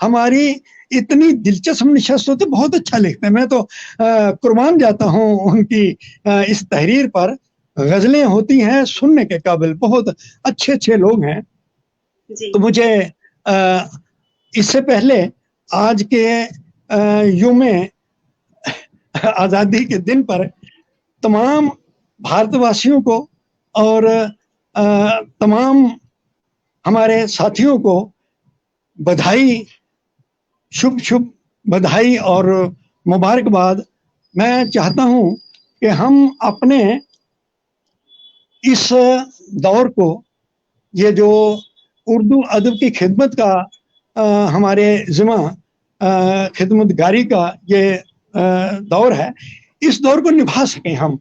S2: हमारी इतनी दिलचस्प निशस्त होती, बहुत अच्छा लिखते हैं। मैं तो कुर्बान जाता हूँ उनकी इस तहरीर पर। गजलें होती हैं सुनने के काबिल, बहुत अच्छे अच्छे लोग हैं।
S1: जी,
S2: तो मुझे इससे पहले आज के युग में आज़ादी के दिन पर तमाम भारतवासियों को और तमाम हमारे साथियों को बधाई, शुभ शुभ बधाई और मुबारकबाद। मैं चाहता हूं कि हम अपने इस दौर को, ये जो उर्दू अदब की खिदमत का हमारे ज़िम्मा खिदमतगारी का ये दौर है, इस दौर को निभा सकें हम,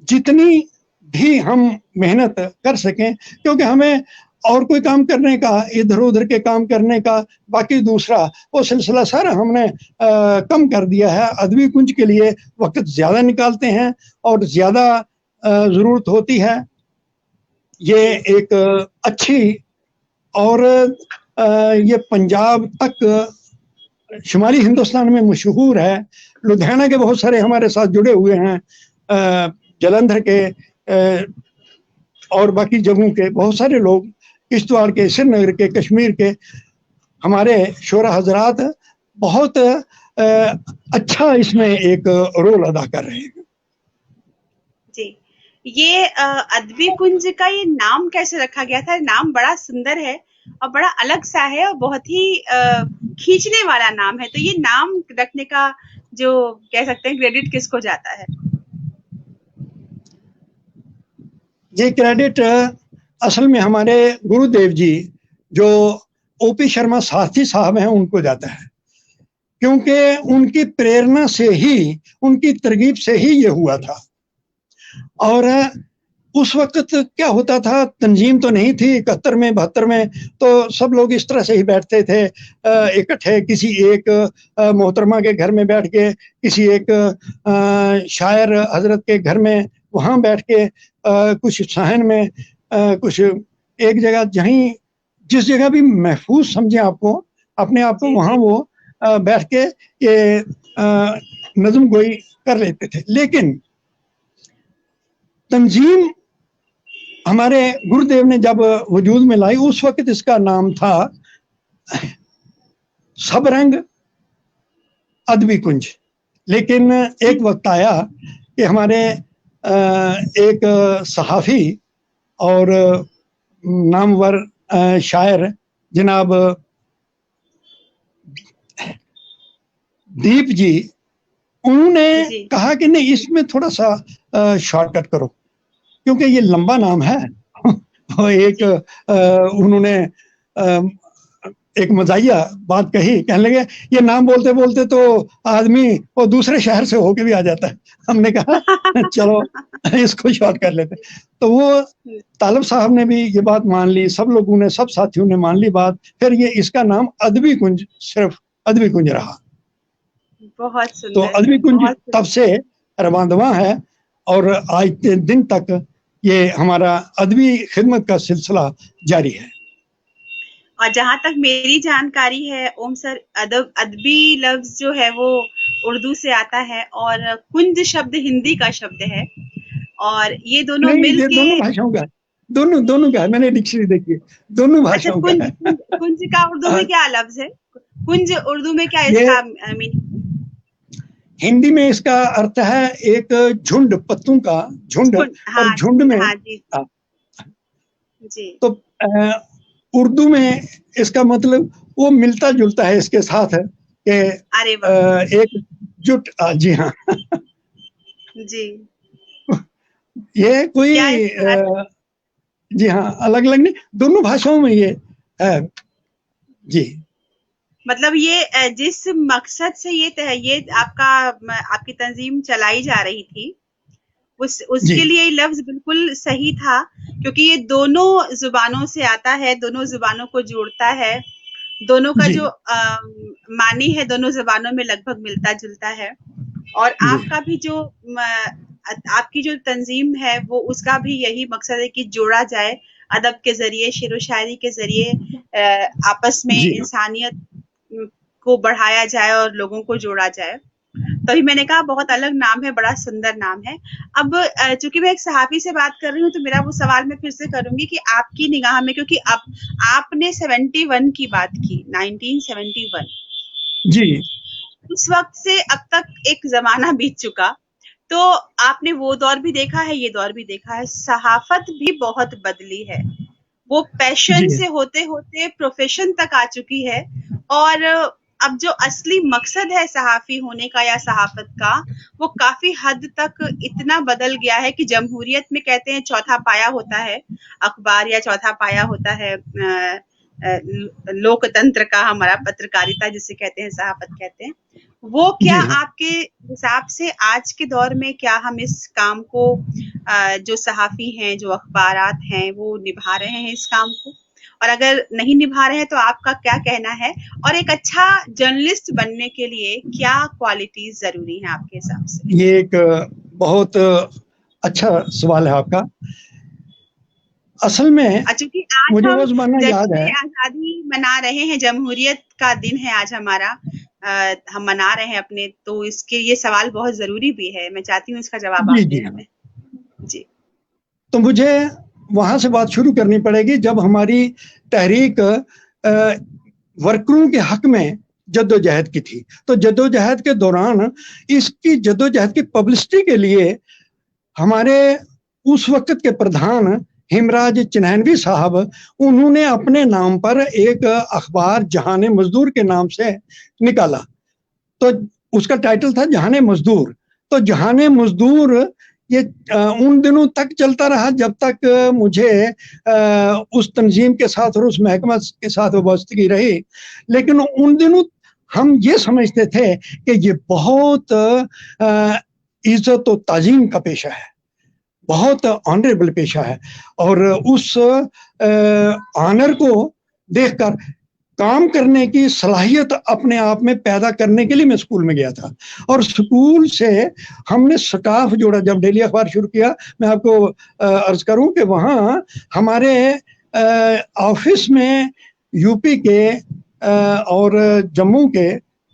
S2: जितनी भी हम मेहनत कर सकें, क्योंकि हमें और कोई काम करने का, इधर उधर के काम करने का, बाकी दूसरा वो सिलसिला सारा हमने कम कर दिया है। अदबी कुंज के लिए वक्त ज़्यादा निकालते हैं और ज़्यादा ज़रूरत होती है। ये
S1: जी,
S2: एक अच्छी, और ये पंजाब तक, शुमाली हिंदुस्तान में मशहूर है। लुधियाना के बहुत सारे हमारे साथ जुड़े हुए हैं, जलंधर के और बाकी जगहों के बहुत सारे लोग, किश्तवाड़ के, श्रीनगर के, कश्मीर के हमारे शोरा हजरात बहुत अच्छा इसमें एक रोल अदा कर रहे हैं।
S1: जी। ये अदबी कुंज का ये नाम कैसे रखा गया था? नाम बड़ा सुंदर है और बड़ा अलग सा है और बहुत ही खींचने वाला नाम है। तो ये नाम रखने का जो कह सकते हैं क्रेडिट किसको जाता है?
S2: ये क्रेडिट असल में हमारे गुरुदेव जी जो ओपी शर्मा शास्त्री साहब हैं उनको जाता है, क्योंकि उनकी प्रेरणा से ही, उनकी तरगीब से ही ये हुआ था। और उस वक्त क्या होता था, तंजीम तो नहीं थी 71 में 72 में, तो सब लोग इस तरह से ही बैठते थे इकट्ठे, किसी एक मोहतरमा के घर में बैठ के, किसी एक शायर हजरत के घर में वहाँ बैठ के, कुछ सहन में, कुछ एक जगह, जहीं जिस जगह भी महफूज समझे आपको, अपने आप को वहाँ वो बैठ के ये नज़्म गोई कर लेते थे। लेकिन तंजीम हमारे गुरुदेव ने जब वजूद में लाई, उस वक्त इसका नाम था सबरंग अदबी कुंज। लेकिन एक वक्त आया कि हमारे एक सहाफ़ी और नामवर शायर जनाब दीप जी, उन्होंने कहा कि नहीं, इसमें थोड़ा सा शॉर्टकट करो, क्योंकि ये लंबा नाम है। और एक उन्होंने एक मजाहिया बात कही, कहने लगे ये नाम बोलते बोलते तो आदमी वो दूसरे शहर से होके भी आ जाता है। हमने कहा चलो इसको शॉर्ट कर लेते। तो वो तालब साहब ने भी ये बात मान ली, सब लोगों ने, सब साथियों ने मान ली बात। फिर ये इसका नाम अदबी कुंज, सिर्फ अदबी कुंज रहा।
S1: बहुत सुंदर।
S2: तो अदबी कुंज तब से रवांदवा है और आज के दिन तक ये हमारा अदबी खिदमत का सिलसिला जारी है।
S1: और जहाँ तक मेरी जानकारी है ओम सर, अदबी लफ्ज जो है वो उर्दू से आता है और कुंज शब्द हिंदी का शब्द है, और ये दोनों मिलके
S2: दोनों भाषाओं का, दोनों का है। मैंने डिक्शनरी देखी है, दोनों भाषाओं का है।
S1: कुंज का उर्दू में क्या लफ्ज है? कुंज उर्दू में क्या इसका मीनिंग?
S2: हिंदी में इसका अर्थ है एक झुंड, पत्तों का झुंड। और झुंड में
S1: जी।
S2: तो उर्दू में इसका मतलब वो मिलता जुलता है इसके साथ है कि एक जुट। जी हाँ
S1: जी।
S2: ये कोई जी हाँ अलग अलग नहीं, दोनों भाषाओं में ये है जी।
S1: मतलब ये जिस मकसद से ये आपकी तंजीम चलाई जा रही थी, उसके लिए ये लफ्ज बिल्कुल सही था, क्योंकि ये दोनों जुबानों से आता है, दोनों जुबानों को जोड़ता है, दोनों का जो मानी है दोनों जुबानों में लगभग मिलता जुलता है। और आपका भी जो आपकी जो तंजीम है वो उसका भी यही मकसद है कि जोड़ा जाए अदब के जरिए, शेरो शायरी के जरिए आपस में इंसानियत को बढ़ाया जाए और लोगों को जोड़ा जाए। तभी मैंने कहा बहुत अलग नाम है, बड़ा सुंदर नाम है। अब चूंकि मैं एक सहाफी से बात कर रही हूँ तो मेरा वो सवाल मैं फिर से करूंगी कि आपकी निगाह में, क्योंकि अब आपने 71 की बात की, 1971
S2: जी,
S1: उस वक्त से अब तक एक जमाना बीत चुका, तो आपने वो दौर भी देखा है, ये दौर भी देखा है। सहाफत भी बहुत बदली है, वो पैशन से होते होते प्रोफेशन तक आ चुकी है। और अब जो असली मकसद है सहाफी होने का या सहाफत का, वो काफी हद तक इतना बदल गया है कि जमहूरियत में कहते हैं चौथा पाया होता है अखबार, या चौथा पाया होता है लोकतंत्र का, हमारा पत्रकारिता जिसे कहते हैं, सहाफत कहते हैं। वो क्या आपके हिसाब से आज के दौर में क्या हम इस काम को, जो सहाफी हैं, जो अखबारात हैं, वो निभा रहे हैं इस काम को? और अगर नहीं निभा रहे हैं तो आपका क्या कहना है? और एक अच्छा जर्नलिस्ट बनने के लिए क्या क्वालिटीज जरूरी हैं आपके हिसाब से?
S2: ये एक बहुत अच्छा सवाल है आपका। असल में
S1: क्योंकि आज
S2: मुझे वो ज़माना याद है,
S1: आजादी मना रहे हैं, जमहूरियत का दिन है आज हमारा, हम मना रहे हैं अपने, तो इसके ये सवाल बहुत जरूरी भी है। मैं चाहती हूँ इसका जवाब आप दें हमें। जी।
S2: तो मुझे वहां से बात शुरू करनी पड़ेगी जब हमारी तहरीक वर्करों के हक में जद्दोजहद की थी। तो जद्दोजहद के दौरान इसकी जद्दोजहद की पब्लिसिटी के लिए हमारे उस वक्त के प्रधान हिमराज चिन्हैनवी साहब, उन्होंने अपने नाम पर एक अखबार जहाने मजदूर के नाम से निकाला। तो उसका टाइटल था जहाने मजदूर। तो जहाने मजदूर ये उन दिनों तक चलता रहा जब तक मुझे उस तंजीम के साथ और उस महकमा के साथ वाबस्तगी रही। लेकिन उन दिनों हम ये समझते थे कि ये बहुत इज्जत और ताजीम का पेशा है, बहुत ऑनरेबल पेशा है, और उस ऑनर को देखकर काम करने की सलाहियत अपने आप में पैदा करने के लिए मैं स्कूल में गया था। और स्कूल से हमने स्टाफ जोड़ा। जब डेली अखबार शुरू किया, मैं आपको अर्ज करूं कि वहाँ हमारे ऑफिस में यूपी के और जम्मू के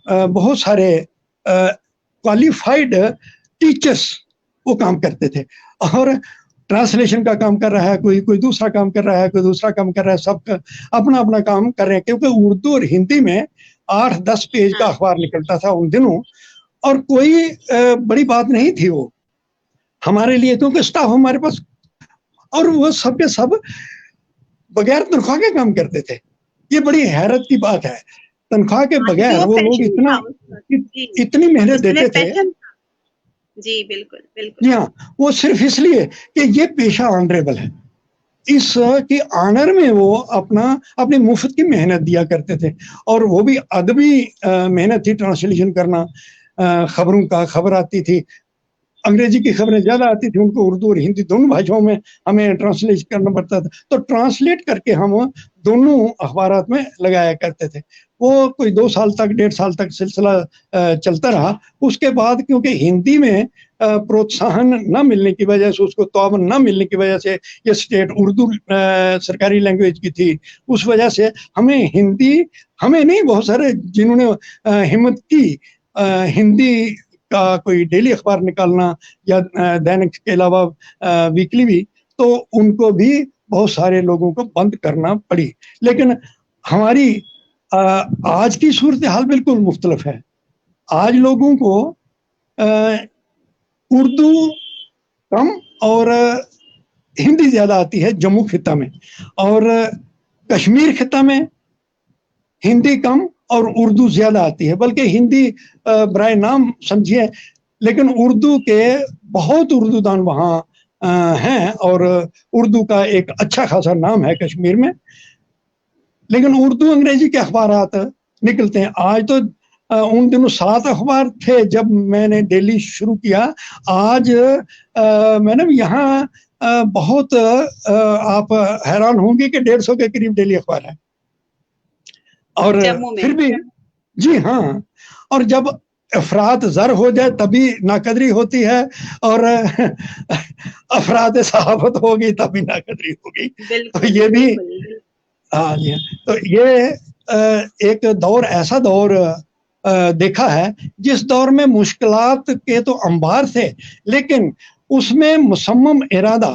S2: बहुत सारे क्वालिफाइड टीचर्स वो काम करते थे, और ट्रांसलेशन का काम कर रहा है, कोई दूसरा काम कर रहा है, कोई दूसरा काम कर रहा है, सब अपना अपना काम कर रहे हैं। क्योंकि उर्दू और हिंदी में 8-10 पेज का अखबार निकलता था उन दिनों, और कोई बड़ी बात नहीं थी वो हमारे लिए, क्योंकि स्टाफ हमारे पास, और वो सब के सब बगैर तनख्वाह के काम करते थे। ये बड़ी हैरत की बात है, तनख्वाह के बगैर वो लोग इतनी मेहनत देते थे।
S1: जी बिल्कुल बिल्कुल।
S2: जी हाँ, वो सिर्फ इसलिए कि ये पेशा ऑनरेबल है, इस की ऑनर में वो अपनी मुफ्त की मेहनत दिया करते थे। और वो भी अदबी मेहनत थी, ट्रांसलेशन करना खबरों का। खबर आती थी, अंग्रेजी की खबरें ज्यादा आती थी, उनको उर्दू और हिंदी दोनों भाषाओं में हमें ट्रांसलेट करना पड़ता था। तो ट्रांसलेट करके हम दोनों अखबारात में लगाया करते थे। वो कोई 2 साल तक, 1.5 साल तक सिलसिला चलता रहा। उसके बाद क्योंकि हिंदी में प्रोत्साहन न मिलने की वजह से, उसको तौबन न मिलने की वजह से, ये स्टेट उर्दू सरकारी लैंग्वेज की थी, उस वजह से हमें हिंदी, हमें नहीं, बहुत सारे जिन्होंने हिम्मत की हिंदी का कोई डेली अखबार निकालना या दैनिक के अलावा वीकली भी, तो उनको भी बहुत सारे लोगों को बंद करना पड़ी। लेकिन हमारी आज की सूरत हाल बिल्कुल मुख्तलिफ है। आज लोगों को उर्दू कम और हिंदी ज्यादा आती है जम्मू खिता में, और कश्मीर खिता में हिंदी कम और उर्दू ज्यादा आती है। बल्कि हिंदी बराए नाम समझिए, लेकिन उर्दू के बहुत उर्दूदान वहाँ हैं, और उर्दू का एक अच्छा खासा नाम है कश्मीर में। लेकिन उर्दू अंग्रेजी के अखबारात निकलते हैं। आज तो उन दिनों 7 अखबार थे जब मैंने डेली शुरू किया। आज मैडम यहाँ बहुत आप हैरान होंगे कि 150 के करीब डेली अखबार है। और फिर भी जी हाँ, और जब अफराद जर हो जाए तभी नाकदरी होती है, और अफराद सहाफत होगी तभी नाकदरी होगी। तो ये भी हाँ जी, तो ये एक दौर, ऐसा दौर देखा है जिस दौर में मुश्किलात के तो अंबार थे, लेकिन उसमें मुसम्मम इरादा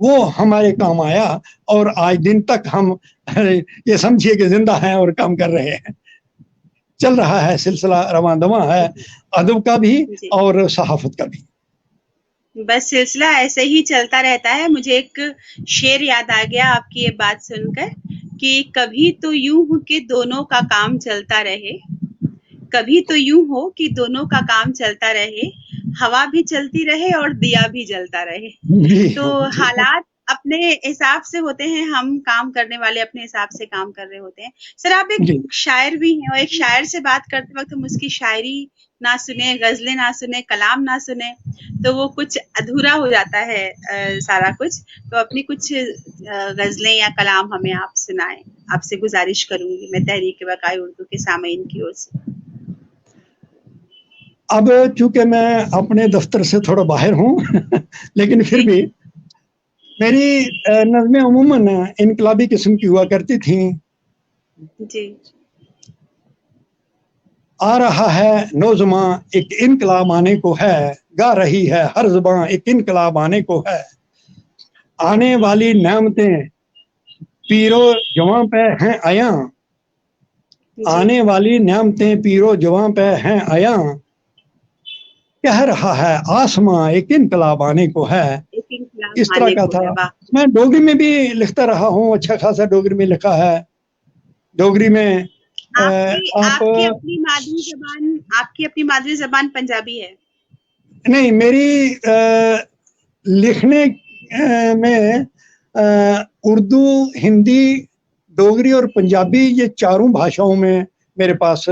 S2: वो हमारे काम आया, और आज दिन तक हम ये समझिए कि जिंदा हैं और काम कर रहे हैं। चल रहा है सिलसिला, रवां दवा है, अदब का भी और सहाफत का भी।
S1: बस सिलसिला ऐसे ही चलता रहता है। मुझे एक शेर याद आ गया आपकी ये बात सुनकर, कि कभी तो यूं हो कि दोनों का काम चलता रहे, कभी तो यूं हो कि दोनों का काम चलता रहे, हवा भी चलती रहे और दिया भी जलता रहे। तो हालात अपने हिसाब से होते हैं, हम काम करने वाले अपने हिसाब से काम कर रहे होते हैं। सर आप एक शायर भी हैं, और एक शायर से बात करते वक्त हम उसकी शायरी ना सुने, गजलें ना सुने, कलाम ना सुने, तो वो कुछ अधूरा हो जाता है सारा कुछ। तो अपनी कुछ गजलें या कलाम हमें आप सुनाएं, आपसे गुजारिश करूंगी मैं तहरीक वकाई उर्दू के सामीन की ओर से।
S2: अब चूंकि मैं अपने दफ्तर से थोड़ा बाहर हूँ लेकिन फिर भी मेरी नज़में अमूमन इनकलाबी किस्म की हुआ करती थी।
S1: जी।
S2: आ रहा है नौजवां एक इनकलाब आने को है, गा रही है हर ज़बां एक इनकलाब आने को है, आने वाली नेमतें पीरो जवां पे हैं आया, आने वाली नेमतें पीरो जवां पे हैं आया, कह रहा है आसमां एक इनकलाब आने को है, इस तरह का था।
S1: वाह।
S2: मैं डोगरी में भी लिखता रहा हूँ, अच्छा खासा डोगरी में लिखा है। डोगरी में
S1: आपकी
S2: आप
S1: आपकी अपनी मादरी जबान, आपकी अपनी मादरी जबान पंजाबी है?
S2: नहीं, मेरी लिखने में उर्दू, हिंदी, डोगरी और पंजाबी, ये चारों भाषाओं में मेरे पास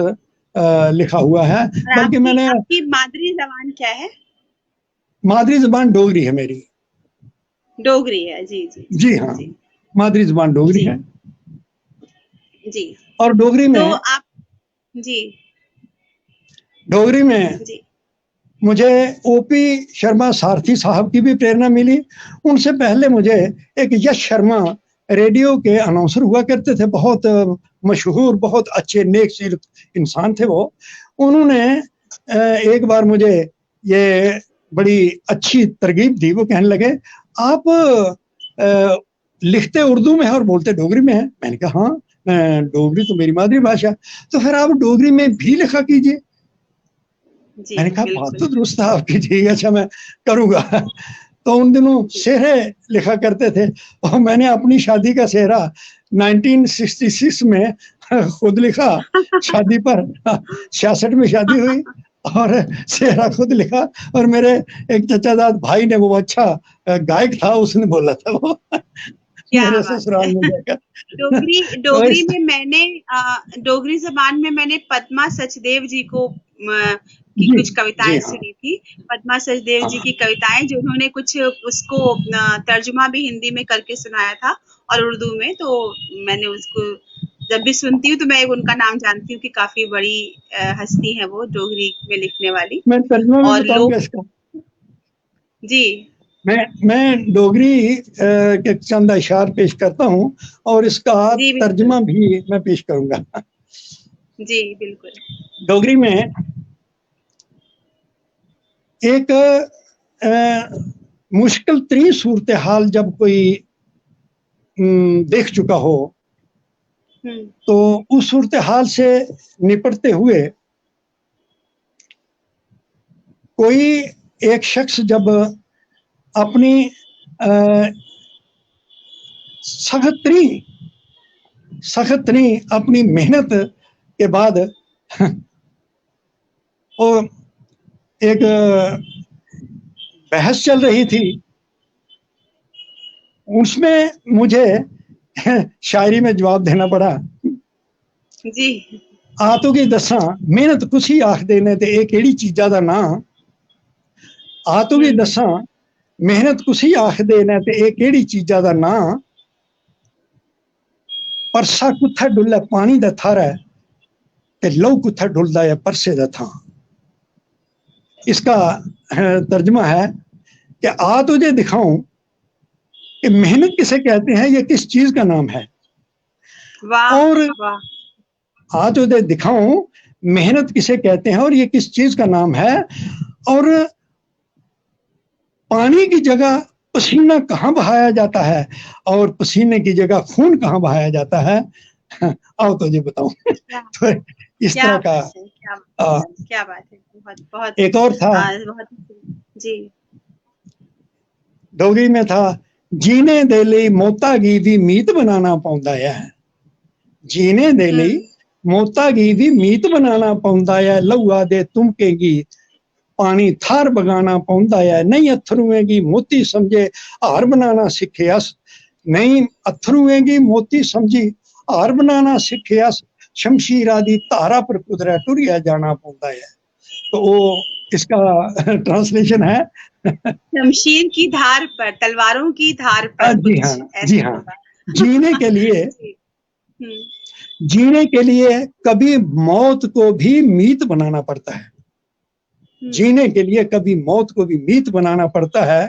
S2: लिखा हुआ है।
S1: और
S2: बल्कि
S1: आपकी
S2: मैंने
S1: आपकी मादरी जबान क्या है?
S2: मादरी जबान डोगरी है मेरी।
S1: डोगरी है, जी जी जी
S2: जी हाँ,
S1: जी
S2: मादरी जबान डोगरी
S1: जी
S2: है।
S1: जी।
S2: और
S1: तो आप, जी
S2: डोगरी में
S1: जी
S2: मुझे ओपी शर्मा सारथी साहब की भी प्रेरणा मिली। उनसे पहले मुझे एक यश शर्मा रेडियो के अनाउंसर हुआ करते थे, बहुत मशहूर, बहुत अच्छे नेक सीरत इंसान थे वो। उन्होंने एक बार मुझे ये बड़ी अच्छी तरगीब दी। वो कहने लगे, आप लिखते उर्दू में है और बोलते डोगरी में है। मैंने कहा हाँ, डोगरी तो मेरी मातृभाषा। तो फिर आप डोगरी में भी लिखा कीजिए।
S1: जी,
S2: मैंने कहा बात
S1: बिल्कुल।
S2: तो दुरुस्त है आपकी, ठीक है, अच्छा मैं करूंगा। तो उन दिनों
S1: जी।
S2: सेहरे लिखा करते थे, और मैंने अपनी शादी का सेहरा 1966 में खुद लिखा। शादी पर 66 में शादी हुई, और सेहरा खुद लिखा। और मेरे एक चचाजाद भाई ने, वो अच्छा गायक था, उसने बोला था वो
S1: क्या
S2: मेरे
S1: बात
S2: ससुराल
S1: है!
S2: में जाकर।
S1: डोगरी
S2: तो
S1: डोगरी
S2: इस
S1: में मैंने डोगरी ज़बान में मैंने पद्मा सचदेव जी को की
S2: जी
S1: कुछ
S2: जी
S1: कविताएँ
S2: हाँ
S1: सुनी थी। पद्मा सचदेव जी
S2: हाँ।
S1: की कविताएँ, जो उन्होंने कुछ उसको तर्जुमा भी हिंदी में करके सुनाया था और उर्दू में, तो मैंने उसको जब भी सुनती हूँ तो मैं उनका नाम जानती हूँ कि काफ़ी बड़ी हस्ती हैं वो डोगरी में लिखने वाली।
S2: मैं तर्जुमा भी
S1: और
S2: बताऊंगा
S1: लोग,
S2: इसका।
S1: जी,
S2: मैं डोगरी के चंद अशार पेश करता हूँ, और इसका
S1: जी बिल्कुल।
S2: तर्जुमा भी मैं पेश करूंगा।
S1: जी, बिल्कुल।
S2: डोगरी में एक मुश्किल तरीन सूरत हाल जब कोई देख चुका हो,
S1: हुँ,
S2: तो उस सूरत हाल से निपटते हुए कोई एक शख्स जब अपनी सख्त तरीन अपनी मेहनत के बाद वो एक बहस चल रही थी, उसमें मुझे शायरी में जवाब देना पड़ा।
S1: जी।
S2: आतू की दसा मेहनत कुछ ही आख देने ते एक केड़ी चीजा दा ना। आतू की
S1: हुँ,
S2: दसा मेहनत कुछ ही आख देने ते एक केड़ी चीजा दा ना। परसा कुत्था डुल्ला पानी दा थारा है, ते लहू कुत्था डुलदा है परसे दा थां। इसका तर्जमा है कि आ तुझे दिखाऊं कि मेहनत किसे कहते हैं, ये किस चीज का नाम है।
S1: वाह!
S2: और
S1: वाह!
S2: आ तुझे दिखाऊं मेहनत किसे कहते हैं और ये किस चीज का नाम है। और पानी की जगह पसीना कहाँ बहाया जाता है, और पसीने की जगह खून कहाँ बहाया जाता है। आओ तुझे बताऊं।
S1: क्या
S2: तो इस
S1: क्या
S2: तरह का
S1: बात है! क्या बात
S2: आ,
S1: है! क्या बात है! बहुत बहुत
S2: एक और था,
S1: बहुत जी।
S2: डोगरी में था, जीने दे ਲਈ ਮੌਤਾਂ ਗੀ ਵੀ ਮੀਤ ਬਣਾਉਣਾ ਪਾਉਂਦਾ ਹੈ। जीने दे
S1: हुँ,
S2: ਲਈ ਮੌਤਾਂ ਗੀ ਵੀ ਮੀਤ ਬਣਾਉਣਾ ਪਾਉਂਦਾ ਹੈ। ਲਹੂਆ ਦੇ ਤੁਮਕੇਗੀ पानी थार बगाना पौंदा है। नहीं अथरुएं की मोती समझे हार बनाना सिखियास। नहीं अथरुएं की मोती समझी हार बनाना सिखियास। शमशीरा दी धारा पर कुदरै टुरिया जाना पौंदा है। तो वो इसका ट्रांसलेशन है।
S1: शमशीर की धार पर, तलवारों की धार पर
S2: जी हाँ,
S1: कुछ
S2: जी
S1: ऐसा
S2: हाँ।
S1: होगा।
S2: जीने के लिए
S1: जी, हुँ,
S2: जीने के लिए कभी मौत को भी मीत बनाना पड़ता है।
S1: हुँ,
S2: जीने के लिए कभी मौत को भी मीत बनाना पड़ता है।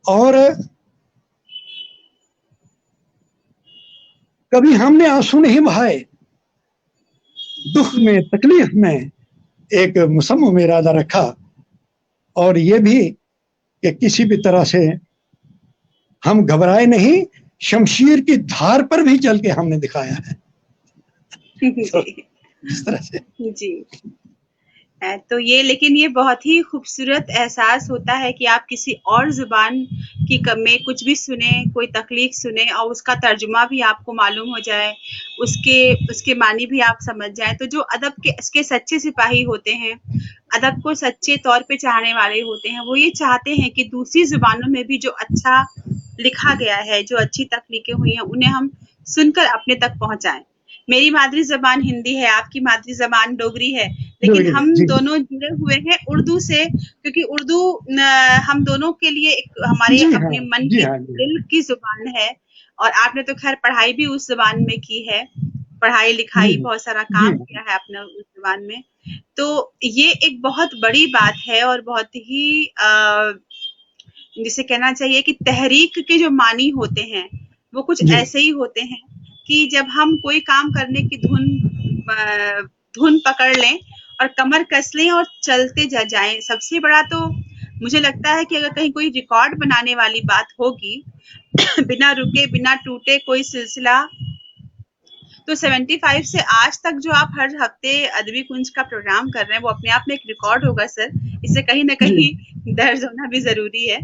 S2: और कभी हमने आंसू नहीं बहाए, दुख
S1: हुँ,
S2: में तकलीफ में एक मुसम्मा में इरादा रखा। और ये भी कि किसी भी तरह से हम घबराए नहीं, शमशीर की धार पर भी चल के हमने दिखाया है। तो
S1: जी,
S2: इस तरह से
S1: जी। तो ये लेकिन ये बहुत ही खूबसूरत एहसास होता है कि आप किसी और ज़ुबान की में कुछ भी सुने, कोई तख्लीक सुने और उसका तर्जुमा भी आपको मालूम हो जाए, उसके उसके मानी भी आप समझ जाएँ। तो जो अदब के इसके सच्चे सिपाही होते हैं, अदब को सच्चे तौर पे चाहने वाले होते हैं, वो ये चाहते हैं कि दूसरी ज़ुबानों में भी जो अच्छा लिखा गया है, जो अच्छी तख्लीकें हुई हैं, उन्हें हम सुनकर अपने तक पहुँचाएँ। मेरी मादरी ज़बान हिंदी है, आपकी मादरी ज़बान डोगरी है, लेकिन
S2: डोगरी
S1: हम
S2: में जी।
S1: दोनों जुड़े हुए हैं उर्दू से, क्योंकि उर्दू हम दोनों के लिए एक हमारे
S2: जी हाँ,
S1: अपने मन
S2: जी
S1: की
S2: हाँ, जी
S1: दिल की ज़ुबान है। और आपने तो खैर पढ़ाई भी उस ज़ुबान में की है, पढ़ाई
S2: जी
S1: लिखाई बहुत सारा
S2: जी
S1: काम
S2: हाँ,
S1: किया है आपने उस ज़ुबान में। तो ये एक बहुत बड़ी बात है और बहुत ही जिसे कहना चाहिए कि तहरीक के जो मानी होते हैं, वो कुछ
S2: जी
S1: ऐसे ही होते हैं कि जब हम कोई काम करने की धुन पकड़ लें और कमर कस लें और चलते जाएं। सबसे बड़ा तो मुझे लगता है कि अगर कहीं कोई रिकॉर्ड बनाने वाली बात होगी बिना रुके बिना टूटे कोई सिलसिला, तो 75 से आज तक जो आप हर हफ्ते अदबी कुंज का प्रोग्राम कर रहे हैं, वो अपने आप में एक रिकॉर्ड होगा सर। इससे कहीं ना
S2: जी।
S1: कहीं दर्ज होना भी जरूरी है।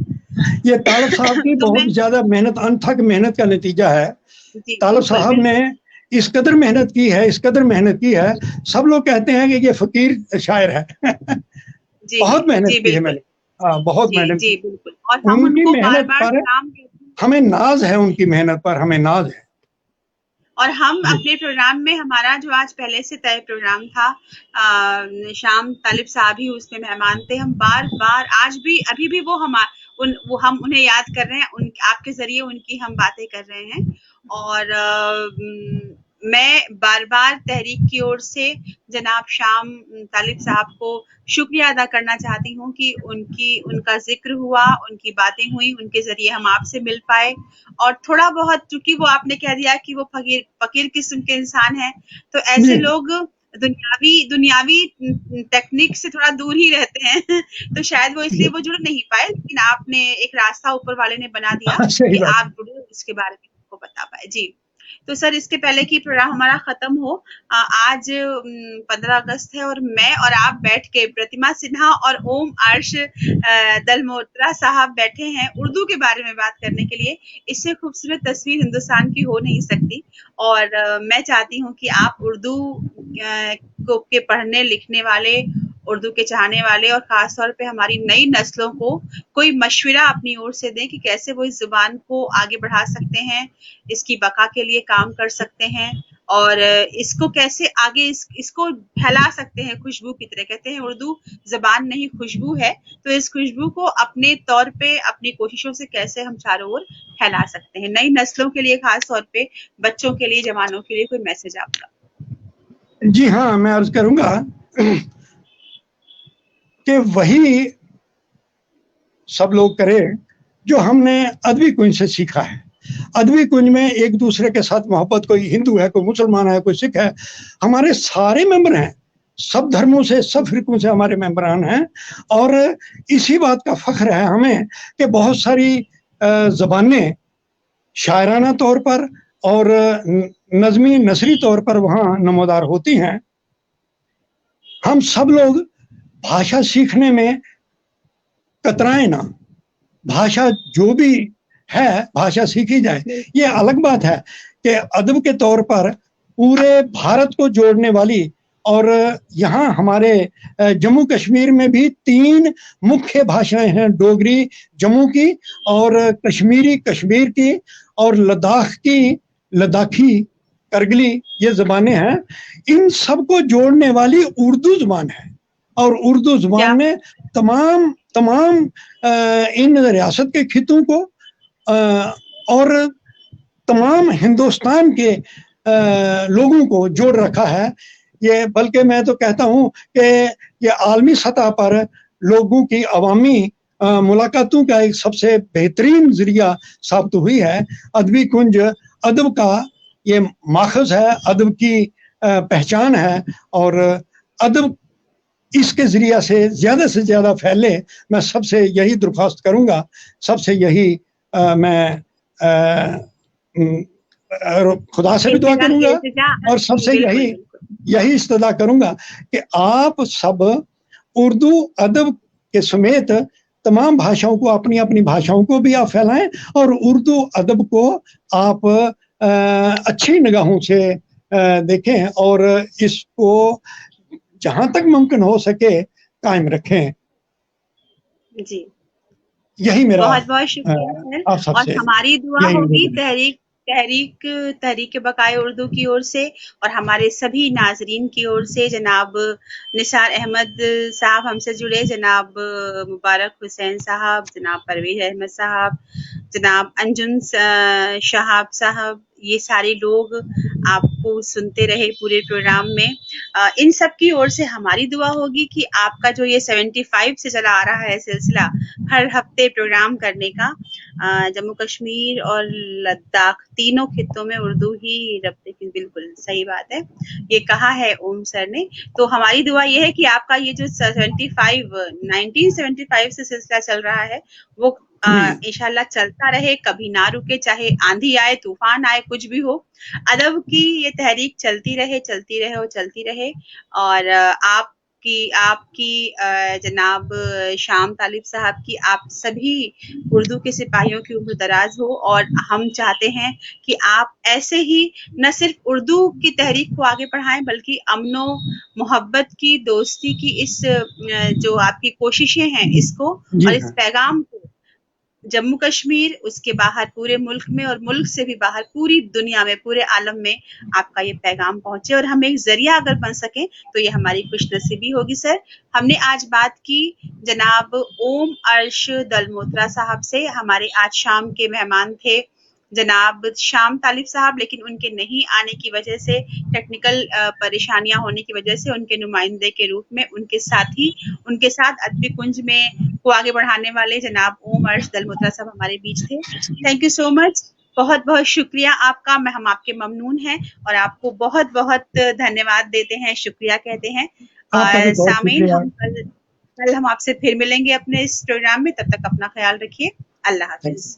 S2: ये तालब साहब की
S1: तो मैं
S2: बहुत ज्यादा मेहनत, अनथक मेहनत का नतीजा है।
S1: जी
S2: तालब
S1: बिल्कुल
S2: साहब ने
S1: बिल्कुल
S2: इस कदर मेहनत की है, इस कदर मेहनत की है। सब लोग कहते हैं कि ये फकीर शायर है।
S1: जी
S2: बहुत मेहनत
S1: जी
S2: की है
S1: बिल्कुल
S2: मैंने। हाँ, बहुत
S1: जी
S2: मेहनत
S1: जी
S2: की।
S1: बिल्कुल। और हम
S2: उनकी
S1: उनको बार
S2: मेहनत
S1: बार
S2: पर
S1: सलाम कहते हैं।
S2: हमें नाज है, उनकी मेहनत पर हमें नाज है।
S1: और हम
S2: जी
S1: अपने प्रोग्राम में हमारा जो आज पहले से तय प्रोग्राम था, शाम तालिब साहब ही उसमें मेहमान थे। हम बार बार आज भी अभी भी वो हम उन्हें याद कर रहे हैं, उन आपके जरिए उनकी हम बातें कर रहे हैं। और मैं बार बार तहरीक की ओर से जनाब शाम तालिब साहब को शुक्रिया अदा करना चाहती हूँ कि उनका जिक्र हुआ, उनकी बातें हुई, उनके जरिए हम आपसे मिल पाए। और थोड़ा बहुत चूंकि वो आपने कह दिया कि वो फकीर फकीर किस्म के इंसान हैं, तो
S2: जी
S1: ऐसे लोग दुनियावी दुनियावी टेक्निक से थोड़ा दूर ही रहते हैं। तो शायद वो इसलिए
S2: जी।
S1: वो जुड़ नहीं पाए, लेकिन आपने एक रास्ता ऊपर वाले ने बना दिया
S2: हाँ, सही
S1: कि
S2: बात
S1: आप जुड़े, इसके बारे में उनको बता पाए। जी। तो सर इसके पहले कि प्रोग्राम हमारा खत्म हो, आज 15 अगस्त है और मैं और आप बैठ के प्रतिमा सिन्हा और ओम अर्श दलमोत्रा साहब बैठे हैं उर्दू के बारे में बात करने के लिए। इससे खूबसूरत तस्वीर हिंदुस्तान की हो नहीं सकती। और मैं चाहती हूँ कि आप उर्दू को के पढ़ने लिखने वाले, उर्दू के चाहने वाले और खास तौर पे हमारी नई नस्लों को कोई मशवरा अपनी ओर से दें कि कैसे वो इस जुबान को आगे बढ़ा सकते हैं, इसकी बका के लिए काम कर सकते हैं और इसको कैसे आगे इसको फैला सकते हैं खुशबू की तरह। कहते हैं उर्दू जबान नहीं खुशबू है, तो इस खुशबू को अपने तौर पे अपनी कोशिशों से कैसे हम चारों ओर फैला सकते हैं। नई नस्लों के लिए, खास तौर पे बच्चों के लिए, जवानों के लिए कोई मैसेज आपका?
S2: जी हाँ, मैं अर्ज करूंगा कि वही सब लोग करें जो हमने अदबी कुंज से सीखा है। अदबी कुंज में एक दूसरे के साथ मोहब्बत, कोई हिंदू है, कोई मुसलमान है, कोई सिख है, हमारे सारे मेंबर हैं, सब धर्मों से, सब फिरकों से हमारे मेंबरान हैं। और इसी बात का फख्र है हमें कि बहुत सारी ज़बानें शायराना तौर पर और नज़मी नसरी तौर पर वहाँ नमोदार होती हैं। हम सब लोग भाषा सीखने में कतराएं ना। भाषा जो भी है, भाषा सीखी जाए। ये अलग बात है कि अदब के तौर पर पूरे भारत को जोड़ने वाली, और यहाँ हमारे जम्मू कश्मीर में भी 3 मुख्य भाषाएं हैं, डोगरी जम्मू की, और कश्मीरी कश्मीर की, और लद्दाख की लद्दाखी, करगिली, ये ज़बानें हैं। इन सबको जोड़ने वाली उर्दू ज़बान है। और उर्दू
S1: क्या
S2: ज़बान ने तमाम तमाम इन रियासत के खितों को और तमाम हिंदुस्तान के लोगों को जोड़ रखा है। ये बल्कि मैं तो कहता हूँ कि ये आलमी सतह पर लोगों की अवामी मुलाकातों का एक सबसे बेहतरीन जरिया साबित हुई है। अदबी कुंज अदब का ये माखज़ है, अदब की पहचान है, और अदब इसके जरिया से ज़्यादा फैले। मैं सबसे यही दरख्वास्त करूँगा, सबसे यही मैं खुदा से भी दुआ करूँगा,
S1: इल्तिजा
S2: और
S1: जी
S2: सबसे
S1: बिल्कुल
S2: यही
S1: बिल्कुल।
S2: यही इस्तदा करूँगा कि आप सब उर्दू अदब के समेत तमाम भाषाओं को, अपनी अपनी भाषाओं को भी आप फैलाएं और उर्दू अदब को आप अच्छी निगाहों से देखें और इसको जहां तक मुमकिन हो सके कायम रखें।
S1: जी,
S2: यही मेरा
S1: बहुत-बहुत शुक्रिया सर।
S2: आप
S1: और
S2: सबसे
S1: हमारी दुआ
S2: यही
S1: होगी
S2: निवेदन है।
S1: तहरीक तहरीक बकाए उर्दू की ओर से और हमारे सभी नाज़रीन की ओर से। जनाब निसार अहमद साहब हमसे जुड़े, जनाब मुबारक हुसैन साहब, जनाब परवेज़ अहमद साहब, जनाब अंजुम शहाब साहब, ये सारे लोग आपको सुनते रहे पूरे प्रोग्राम में। इन सब की ओर से हमारी दुआ होगी कि आपका जो ये 75 से चला आ रहा है सिलसिला हर हफ्ते प्रोग्राम करने का, जम्मू कश्मीर और लद्दाख तीनों खित्तों में उर्दू ही रब्ते की, बिल्कुल सही बात है, ये कहा है ओम सर ने। तो हमारी दुआ ये है कि आपका ये जो 1975 से सिलसिला चल रहा है वो इंशाल्लाह चलता रहे, कभी ना रुके, चाहे आंधी आए, तूफान आए, कुछ भी हो। अदब की ये तहरीक चलती रहे, चलती रहे और चलती रहे। और आपकी जनाब शाम तालिब साहब की, आप सभी उर्दू के सिपाहियों की उम्र दराज हो और हम चाहते हैं कि आप ऐसे ही न सिर्फ उर्दू की तहरीक को आगे बढ़ाएं बल्कि अमनो मोहब्बत की, दोस्ती की इस जो आपकी कोशिशें हैं इसको और इस पैगाम को जम्मू कश्मीर, उसके बाहर पूरे मुल्क में और मुल्क से भी बाहर पूरी दुनिया में, पूरे आलम में आपका ये पैगाम पहुंचे और हम एक जरिया अगर बन सकें तो ये हमारी खुशनसीबी होगी। सर, हमने आज बात की जनाब ओम अर्श दलमोत्रा साहब से। हमारे आज शाम के मेहमान थे जनाब शाम तालिब साहब, लेकिन उनके नहीं आने की वजह से, टेक्निकल परेशानियां होने की वजह से उनके नुमाइंदे के रूप में उनके साथ अदबी कुंज में को आगे बढ़ाने वाले जनाब ओम अर्श दलमोत्रा साहब हमारे बीच थे। थैंक यू सो मच, बहुत बहुत शुक्रिया आपका। हम आपके ममनून हैं और आपको बहुत बहुत धन्यवाद देते हैं, शुक्रिया कहते हैं। सामीन, हम कल हम आपसे फिर मिलेंगे अपने इस प्रोग्राम में। तब तक अपना ख्याल रखिए। अल्लाह हाफिज।